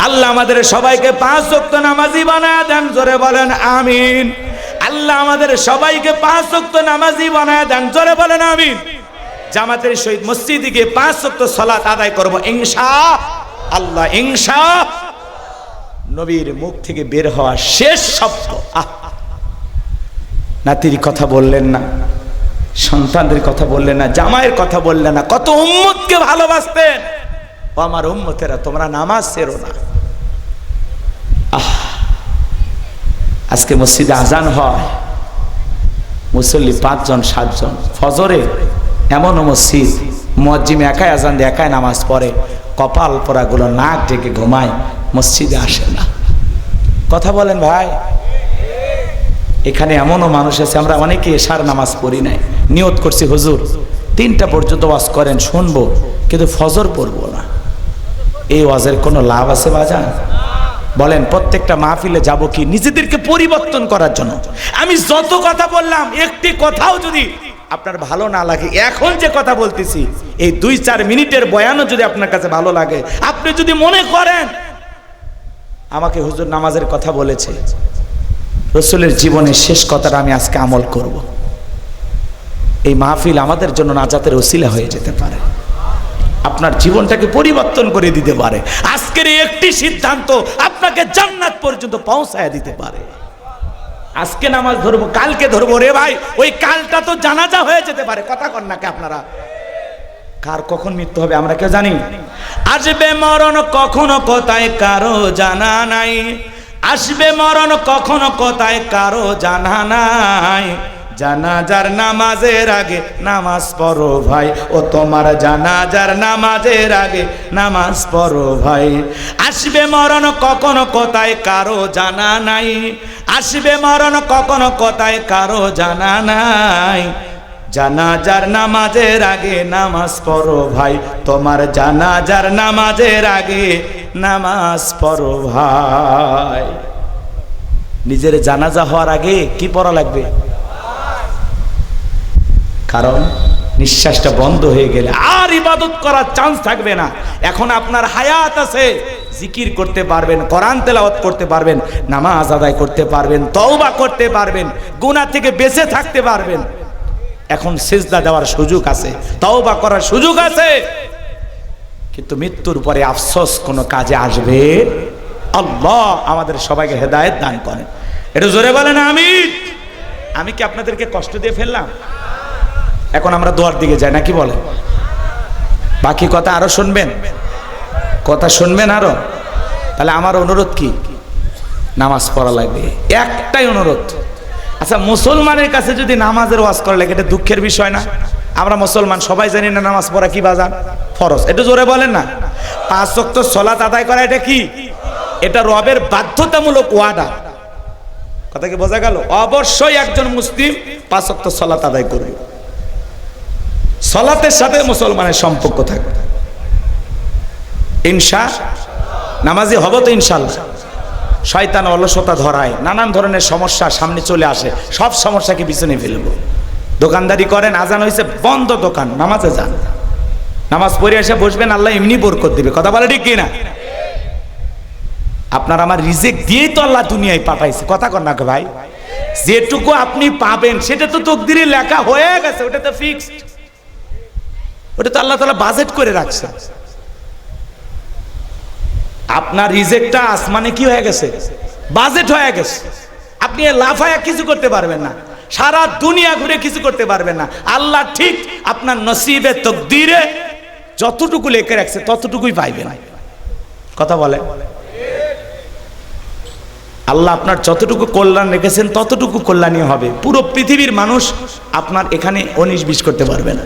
আল্লাহ আমাদের সবাইকে 5 ওয়াক্ত নামাজি বানায় দেন, জোরে বলেন আমিন। আল্লাহ আমাদের সবাইকে 5 ওয়াক্ত নামাজি বানায় দেন, জোরে বলেন আমিন। জামাতের সহিত মসজিদে গিয়ে 5 ওয়াক্ত সালাত আদায় করব ইনশাআল্লাহ, ইনশাআল্লাহ। নবীর মুখ থেকে বের হওয়া শেষ শব্দ, নাতির কথা বললেন না, সন্তানদের কথা বললেন না, জামাইয়ের কথা বললেন না, কত উম্মতকে ভালোবাসতেন। ও আমার উম্মতেরা, তোমরা নামাজ ছেড়ো না। আজকে মসজিদে আজান হয়, মুসল্লি 5 জন 7 জন। ফজরে এমনও মসজিদ মুয়াজ্জিম একাই আজান দিয়ে একাই নামাজ পড়ে, কপাল পোড়াগুলো নাক ডেকে ঘুমায়, মসজিদে আসে না। কথা বলেন ভাই? এখানে এমনও মানুষ আছে, আমরা অনেকে এশার নামাজ পড়ি নাই, নিয়ত করছি হুজুর 3টা পর্যন্ত ওয়াজ করেন, শুনবো, কিন্তু ফজর পড়বো না। এই ওয়াজের কোনো লাভ আছে বাজান? বলেন, প্রত্যেকটা মাহফিলে যাব কি নিজেদেরকে পরিবর্তন করার জন্য? আমি যত কথা বললাম, একটি কথাও যদি আপনার ভালো না লাগে, এখন যে কথা বলতেছি এই 2-4 মিনিটের বয়ানও যদি আপনার কাছে ভালো লাগে, আপনি যদি মনে করেন আমাকে হুজুর নামাজের কথা বলেছে, রাসূলের জীবনের শেষ কথাটা আমি আজকে আমল করব, এই মাহফিল আমাদের জন্য নাজাতের ওসিলা হয়ে যেতে পারে। আপনার জীবনটাকে পরিবর্তন করে দিতে পারে। আজকের এই একটি সিদ্ধান্ত আপনাকে জান্নাত পর্যন্ত পৌঁছায় দিতে পারে। আজকে নামাজ ধরবো, কালকে ধরবো, রে ভাই ওই কালটা তো জানাজা হয়ে যেতে পারে। কথা কন না কে আপনারা? কার কখন মৃত্যু হবে আমরা কেউ জানি? আসবে মরণ কখনো কোথায় কারো জানা নাই, আসবে মরণ কখনো কোথায় কারো জানা নাই। জানাজার নামাজের আগে নামাজ পড়ো ভাই, ও তোমার জানাজার নামাজের আগে নামাজ পড়ো ভাই। আসবে মরণ কখনো কোথায় কারো জানা নাই, আসবে মরণ কখনো কোথায় কারো জানা নাই। জানাজার নামাজের আগে নামাজ পড়ো ভাই, তোমার জানাজার নামাজের আগে নামাজ পড়ো ভাই। নিজের জানাজা হওয়ার আগে কি পড়া লাগবে? কারণ নিঃশ্বাসটা বন্ধ হয়ে গেলে আর ইবাদত করার চান্স থাকবে না। এখন আপনার হায়াত আছে, জিকির করতে পারবেন, কোরআন তেলাওয়াত করতে পারবেন, নামাজ আদায় করতে পারবেন, তওবা করতে পারবেন, গুনাহ থেকে বেঁচে থাকতে পারবেন। এখন সিজদা দেওয়ার সুযোগ আছে, তওবা করার সুযোগ আছে। কিন্তু মৃত্যুর পরে আফসোস কোনো কাজে আসবে? আল্লাহ আমাদের সবাইকে হেদায়েত দান করেন। এটা জোরে বলেন আমিন। আমি কি আপনাদেরকে কষ্ট দিয়ে ফেললাম? এখন আমরা দোয়ার দিকে যাই নাকি বলেন? বাকি কথা আরো শুনবেন? কথা শুনবেন আরো? তাহলে আমার অনুরোধ কি? নামাজ পড়া লাগবে, একটাই অনুরোধ। আচ্ছা, মুসলমানের কাছে যদি নামাজের ওয়াজ করা লাগে, এটা দুঃখের বিষয় না? আমরা মুসলমান সবাই জানি না নামাজ পড়া কি বাজান? ফরজ। একটু জোরে বলেন না। 5 ওয়াক্ত সালাত আদায় করা এটা কি? এটা রবের বাধ্যতামূলক ওয়াদা। কথা কি বোঝা গেল? অবশ্যই একজন মুসলিম 5 ওয়াক্ত সালাত আদায় করবে। সালাতের সাথে মুসলমানের সম্পর্ক থাকবে ইনশাআল্লাহ। নামাজি হব তো ইনশাআল্লাহ। শয়তান অলসতা ধরায়, নানান ধরনের সমস্যা সামনে চলে আসে, সব সমস্যাকে পিছনে ফেলবো। দোকানদারি করেন, আজান হয়েছে, বন্ধ দোকান, নামাজে যান। নামাজ পড়ে এসে বসবেন, আল্লাহ এমনি বরকত দিবে। কথা বলে ঠিক কিনা? আপনার আমার রিজিক দিয়েই তো আল্লাহ দুনিয়ায় পাঠাইছে। কথা কর না ভাই? যেটুকু আপনি পাবেন সেটা তো তকদিরে লেখা হয়ে গেছে, ওটা তো ফিক্সড, ওটা তো আল্লাহ তাআলা বাজেট করে রাখছে। আপনার রিজিকটা আসমানে কি হয়ে গেছে? বাজেট হয়ে গেছে। আপনি লাফায়া কিছু করতে পারবেন না, সারা দুনিয়া ঘুরে কিছু করতে পারবেন না। আল্লাহ ঠিক আপনার নসিবে তকদিরে যতটুকু লেখে রাখছে ততটুকুই পাইবেন। কথা বলে? আল্লাহ আপনার যতটুকু কল্যাণ রেখেছেন ততটুকু কল্যাণই হবে। পুরো পৃথিবীর মানুষ আপনার এখানে 19-20 করতে পারবে না।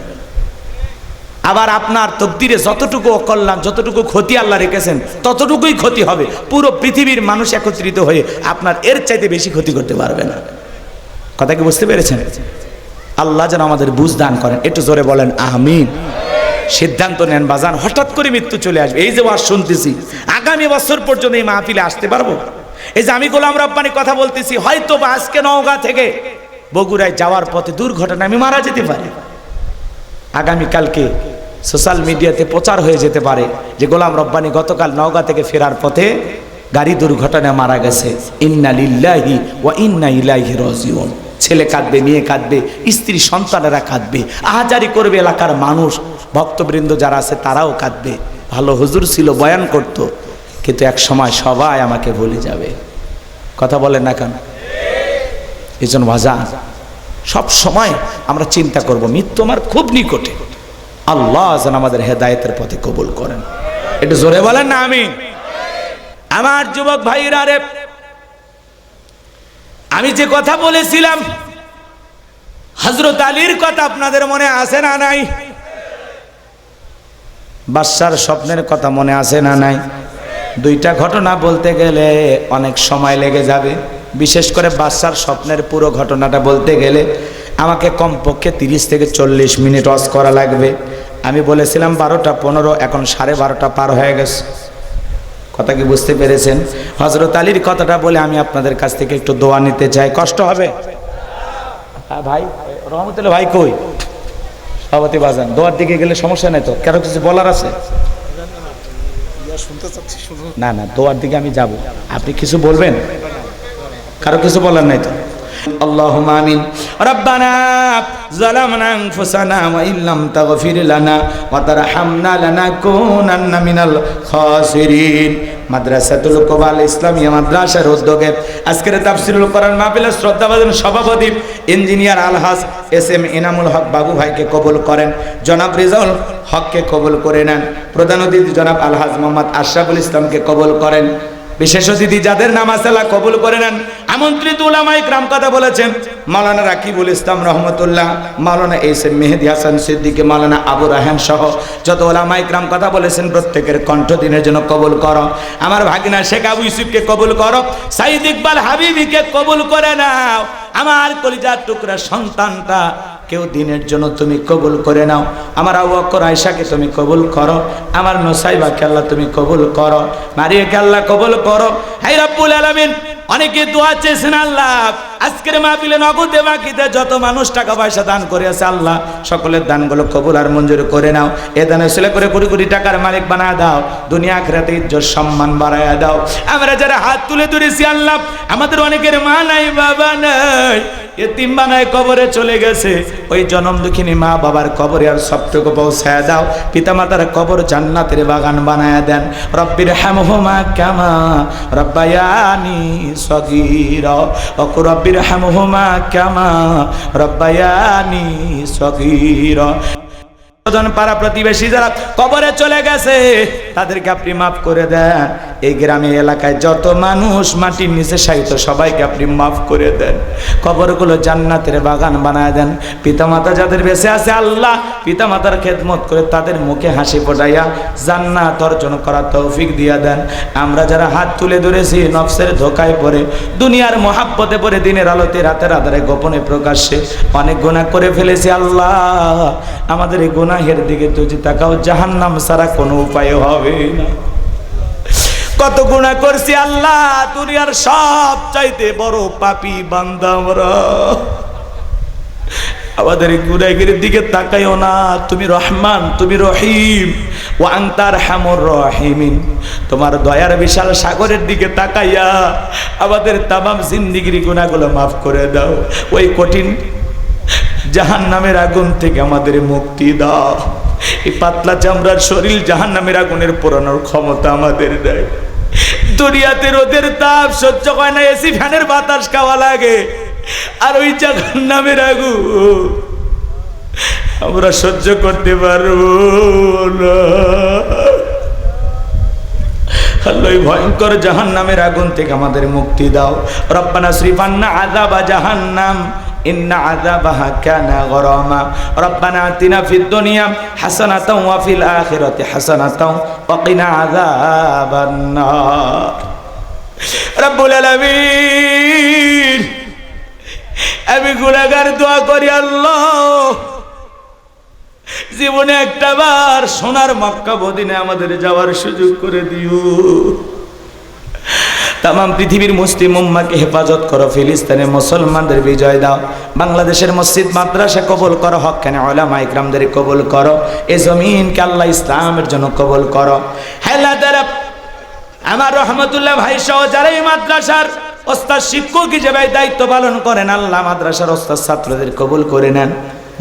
আবার আপনার তকদিরে যতটুকু অকল্যাণ, যতটুকু ক্ষতি আল্লাহ রেখেছেন ততটুকুই ক্ষতি হবে। পুরো পৃথিবীর মানুষ একত্রিত হয়ে আপনার এর চাইতে বেশি ক্ষতি করতে পারবে না। কথা কি বুঝতে পেরেছেন? আল্লাহ যেন আমাদের বুঝ দান করেন। একটু জোরে বলেন আমিন। সিদ্ধান্ত নেন বাজান, হঠাৎ করে মৃত্যু চলে আসবে। এই যে ওয়াজ শুনতেছি, আগামী বছর পর্যন্ত এই মাহফিলে আসতে পারবো? এই যে আমি গোলাম রব্বানী কথা বলতেছি, হয়তো বা আজকে নওগাঁ থেকে বগুড়ায় যাওয়ার পথে দুর্ঘটনা আমি মারা যেতে পারি। আগামীকালকে সোশ্যাল মিডিয়াতে প্রচার হয়ে যেতে পারে যে গোলাম রব্বানী গতকাল নওগাঁ থেকে ফেরার পথে গাড়ি দুর্ঘটনায় মারা গেছে। ইন্না লিল্লাহি ওয়া ইন্না ইলাইহি রাজিউন। ছেলে কাঁদবে, মেয়ে কাঁদবে, স্ত্রী সন্তানেরা কাঁদবে, আহাজারি করবে এলাকার মানুষ, ভক্তবৃন্দ যারা আছে তারাও কাঁদবে। ভালো হুজুর ছিল, বয়ান করত, কিন্তু এক সময় সবাই আমাকে ভুলে যাবে। কথা বলেন না কেন? এই জন্য ভাজা সব সময় আমরা চিন্তা করব মৃত্যু আমার খুব নিকটে। আল্লাহ যেন আমাদের হেদায়েতের পথে কবুল করেন। একটু জোরে বলেন না আমিন। আমার যুবক ভাইরা রে, আমি যে কথা বলেছিলাম হযরত আলীর কথা আপনাদের মনে আছে না নাই? বাদশার স্বপ্নের কথা মনে আছে না নাই? দুইটা ঘটনা বলতে গেলে অনেক সময় লেগে যাবে। বিশেষ করে বাদশার স্বপ্নের পুরো ঘটনাটা বলতে গেলে আমাকে কমপক্ষে 30 থেকে 40 মিনিট ওয়াজ করা লাগবে। আমি বলেছিলাম 12টা 15, এখন 12:30 পার হয়ে গেছে। কথা কি বুঝতে পেরেছেন? হযরত আলীর কথাটা বলে আমি আপনাদের কাছ থেকে একটু দোয়া নিতে চাই। কষ্ট হবে? হ্যাঁ ভাই, রহমতুল্লাহ ভাই কই? সভাপতি বাজান, দোয়ার দিকে গেলে সমস্যা নাই তো? কারো কিছু বলার আছে? না না, দোয়ার দিকে আমি যাব, আপনি কিছু বলবেন? কারো কিছু বলার নাই তো? আল্লাহুম্মা আমিন। রব্বানা যালামনা আনফুসানা ওয়া ইল্লাম তাগফির লানা ওয়া তারহামনা লানাকুনান্না মিনাল খাসিরিন। মাদ্রাসাতুল কোবাল ইসলামিয়া মাদ্রাসার উদ্যোগে আজকের তাফসীরুল কোরআন মাহফিলের শ্রদ্ধাভাজন সভাপতি ইঞ্জিনিয়ার আলহাজ এস.এম. এনামুল হক বাবু ভাইকে কবুল করেন, জনাব রেজাউল হককে কবুল করে নেন, প্রধান অতিথি জনাব আলহাজ মোহাম্মদ আশরাফুল ইসলামকে কবুল করেন, বিশেষ অতিথি যাদের নাম আছে আল্লাহ কবুল করে নেন। আমন্ত্রিত উলামা ইকরাম কথা বলেছেন মাওলানা রাকিবুল ইসলাম রহমতুল্লাহ, মাওলানা এস.এম. মেহেদী হাসান সিদ্দিকী, মাওলানা আবু রায়হান সহ যত উলামা ইকরাম কথা বলেছেন প্রত্যেকের কণ্ঠ দিনের জন্য কবুল করো। আমার ভাগিনা শেখ আবু ইউসুফকে কবুল করো, সাইদ ইকবাল হাবিবিকে কবুল করে নাও। আমার কলিজার টুকরা সন্তানটা কেউ দিনের জন্য তুমি কবুল করে নাও। আমার আবু বকর আয়েশাকে তুমি কবুল করো, আমার নুসাইবাকে আল্লাহ তুমি কবুল করো, মারিয়াকে আল্লাহ কবুল করো। হে রব্বুল আলামিন, অনেকে দোয়া চেয়েছেন আল্লাহ, আজকের মাহফিলে নগদে বাকিতে যত মানুষ টাকা পয়সা দান করেছে আল্লাহ সকলের দানগুলো কবুল আর মঞ্জুর করে নাও। এ দানে ছেলে করে কোটি কোটি টাকার মালিক বানায় দাও, দুনিয়া আখিরাতে ইজ্জত সম্মান বাড়ায় দাও। আমরা যারা হাত তুলে ধরেছি আল্লাহ, আমাদের অনেকের মা নাই বাবা নাই, এতিম বানায় কবরে চলে গেছে, ওই জনম দুঃখিনী মা বাবার কবরে আর সবটুকু পৌঁছায় দাও। পিতা মাতার কবর জান্নাতের বাগান বানায় দেন। রব্বির হামহুমা কামা রব্বায়ানি সগীরা ওয়া রব্বির হামহুমা কামা রব্বায়ানি সগীরা। পাড়া প্রতিবেশী যারা কবরে চলে গেছে তাদেরকে আপনি মাফ করে দেন। এই গ্রামে এলাকায় যত মানুষ মাটির নিচে শায়িত সবাইকে আপনি মাফ করে দেন, কবরগুলো জান্নাতের বাগান বানায় দেন। পিতামাতা যাদের বেঁচে আছে আল্লাহ, পিতামাতার খেদমত করে তাদের মুখে হাসি ফোটাইয়া জান্নাত অর্জন করার তৌফিক দিয়া দেন। আমরা যারা হাত তুলে ধরেছি নফসের ধোকায় পড়ে, দুনিয়ার মহাব্বতে পড়ে, দিনের আলোতে রাতের আধারে গোপনে প্রকাশ্যে অনেক গুনাহ করে ফেলেছি আল্লাহ, আমাদের এই গুনাহের দিকে তুই তাকাও, জাহান্নাম ছাড়া কোনো উপায় হবে না। কত গুনাহ করছি আল্লাহ, দুনিয়ার সব চাইতে বড় পাপী বান্দা আমরা। আমাদের গুনাহের দিকে তাকাইও না, তুমি রহমান, তুমি রহিম, ওয়া আনতা আরহামুর রাহিমিন। তোমার দয়ার বিশাল সাগরের দিকে তাকাইয়া আমাদের তামাম জিন্দেগির গুনাহগুলো মাফ করে দাও। ওই কঠিন জাহান্নামের আগুন থেকে আমাদের মুক্তি দাও। এই পাতলা চামড়ার শরীর জাহান্নামের আগুনের পোড়ানোর ক্ষমতা আমাদের দেয়। দুনিয়াতে রোদের তাপ সহ্য হয় না, এসি ফ্যানের বাতাস খাওয়া লাগে, আর ওই জাহান্নামের আগুন আমরা সহ্য করতে পারবো না। আল্লাহ ভয়ঙ্কর জাহান্নামের আগুন থেকে আমাদের মুক্তি দাও। রব্বানা সরিফান্না আযাবা জাহান্নাম ইন্না আযাবাহা কানা গরামা। রব্বানা আতিনা ফিদ দুনিয়া হাসানাতাও ওয়া ফিল আখিরাতি হাসানাতাও ওয়া কিনা আযাবান নার। রব্বুল আলামিন, আমি গুনাহগার দোয়া করি আল্লাহ, জীবনে একটা বার সোনার মক্কা মদিনা আমাদের যাওয়ার সুযোগ করে দিও। তামাম পৃথিবীর মুসলিম উম্মাহকে হেফাজত করো, ফিলিস্তিনের মুসলমানদের বিজয় দাও, বাংলাদেশের মসজিদ মাদ্রাসা কবুল করো, হক্কানি উলামা ইকরামদের কবুল করো, এই জমিনকে আল্লাহ ইসলামের জন্য কবুল করো। হেলা তারা আমার রহমতুল্লাহ ভাই সহ যারা এই মাদ্রাসার ওস্তাদ শিক্ষক হিসেবে দায়িত্ব পালন করেন আল্লাহ মাদ্রাসার ওস্তাদ ছাত্রদের কবুল করে নেন।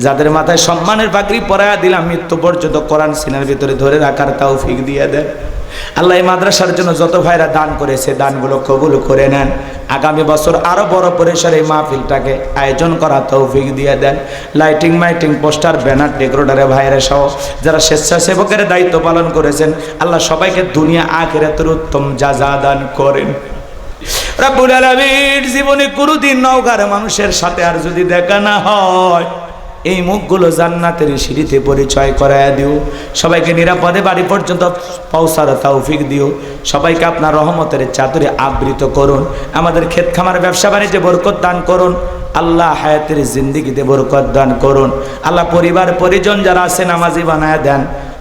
যাদের মাথায় সম্মানের পাগড়ি পরায়া দিলাম মৃত্যু পর্যন্ত কোরআন সিনার ভিতরে ধরে রাখার তৌফিক দিয়ে দেন। আল্লাহ এই মাদ্রাসার জন্য যত ভাইরা দান করেছে দানগুলো কবুল করে নেন। আগামী বছর আরো বড় পরিসরে এই মাহফিলটাকে আয়োজন করা তৌফিক দিয়ে দেন। লাইটিং মাইটিং পোস্টার ব্যানার ডেকোরেটরে ভাইরা সহ যারা স্বেচ্ছাসেবকের দায়িত্ব পালন করেছেন আল্লাহ সবাইকে দুনিয়া আখিরাতের উত্তম জাযা দান করেন। রব্বুল আলামিন, জীবনে কোনোদিন নওগাঁর মানুষের সাথে আর যদি দেখা না হয়, এই মুখগুলো জান্নাতের সিঁড়িতে পরিচয় করায় দিও। সবাইকে নিরাপদে বাড়ি পর্যন্ত পৌঁছার তৌফিক দিও। সবাইকে আপনার রহমতের চাদরে আবৃত করুন। আমাদের ক্ষেত খামার ব্যবসা বাণিজ্যে বরকত দান করুন আল্লাহ, হায়াতের জিন্দেগিতে বরকত দান করুন আল্লাহ। পরিবার পরিজন যারা আছে নামাজি বানায় দেন,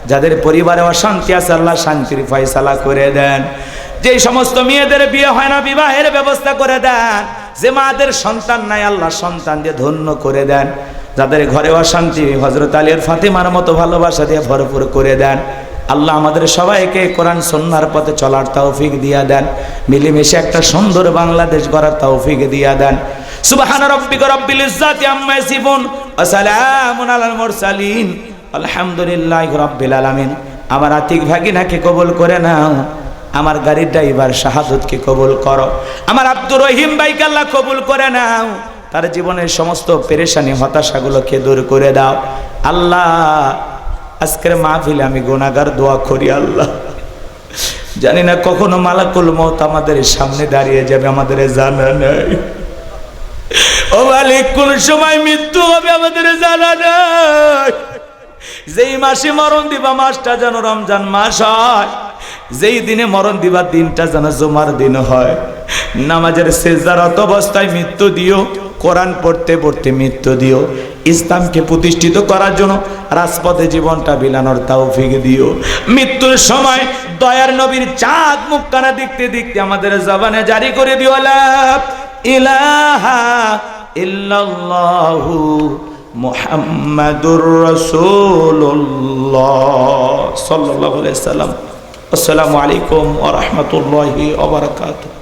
যাদের পরিবারে অশান্তি আছে আল্লাহ শান্তির ফয়সালা করে দেন। যে সমস্ত মেয়েদের বিয়ে হয় না বিবাহের ব্যবস্থা করে দেন। যে মাদের সন্তান নাই আল্লাহ সন্তান দিয়ে ধন্য করে দেন। যাদের ঘরে অশান্তি হযরত আলী আর ফাতেমার মতো ভালোবাসা দিয়ে ভরপুর করে দেন আল্লাহ। আমাদের সবাইকে কোরআন সুন্নাহর পথে চলার তৌফিক দিয়া দেন। মিলেমিশে একটা সুন্দর বাংলাদেশ গড়ার তৌফিক দিয়া দেন। সুবহান রাব্বিকা রাব্বিল ইজ্জাতি আম্মা ইয়াসিফুন ওয়া সালামুন আলাল মুরসালিন আলহামদুলিল্লাহি রাব্বিল আলামিন। আমার আতিক ভাগিনাকে কবুল করে নাও, আমার গাড়ির ড্রাইভার শাহাদতকে কবুল করো, আমার আব্দুর রহিম ভাইকে আল্লাহ কবুল করে নাও, তার জীবনের সমস্ত পেরেশানি হতাশাগুলোকে দূর করে দাও আল্লাহ। আজকের মাহফিলে আমি গুনাহগার দোয়া করি আল্লাহ, জানি না কখনো মালাকুল মউত আমাদের সামনে দাঁড়িয়ে যাবে, আমাদের জানা নাই। ও মালিক, কোন সময় মৃত্যু হবে আমাদের জানা নাই। যেই মাসে মরণ দিবা মাসটা যেন রমজান মাস হয়, যেই দিনে মরণ দিবা দিনটা যেন জুমার দিন হয়। নামাজের সেজদারত অবস্থায় মৃত্যু দিও, কোরআন পড়তে পড়তে মৃত্যু দিও, ইসলামকে প্রতিষ্ঠিত করার জন্য রাজপথে জীবনটা বিলানোর তৌফিক দিও। মৃত্যুর সময় দয়ার নবীর চাঁদ মুখখানা দেখতে দেখতে আমাদের জবানে জারি করে দিও লা ইলাহা ইল্লাল্লাহু মুহাম্মাদুর রাসূলুল্লাহ সাল্লাল্লাহু আলাইহি ওয়াসাল্লাম। আসসালামু আলাইকুম ওয়া রাহমাতুল্লাহি ওয়া বারাকাতুহু।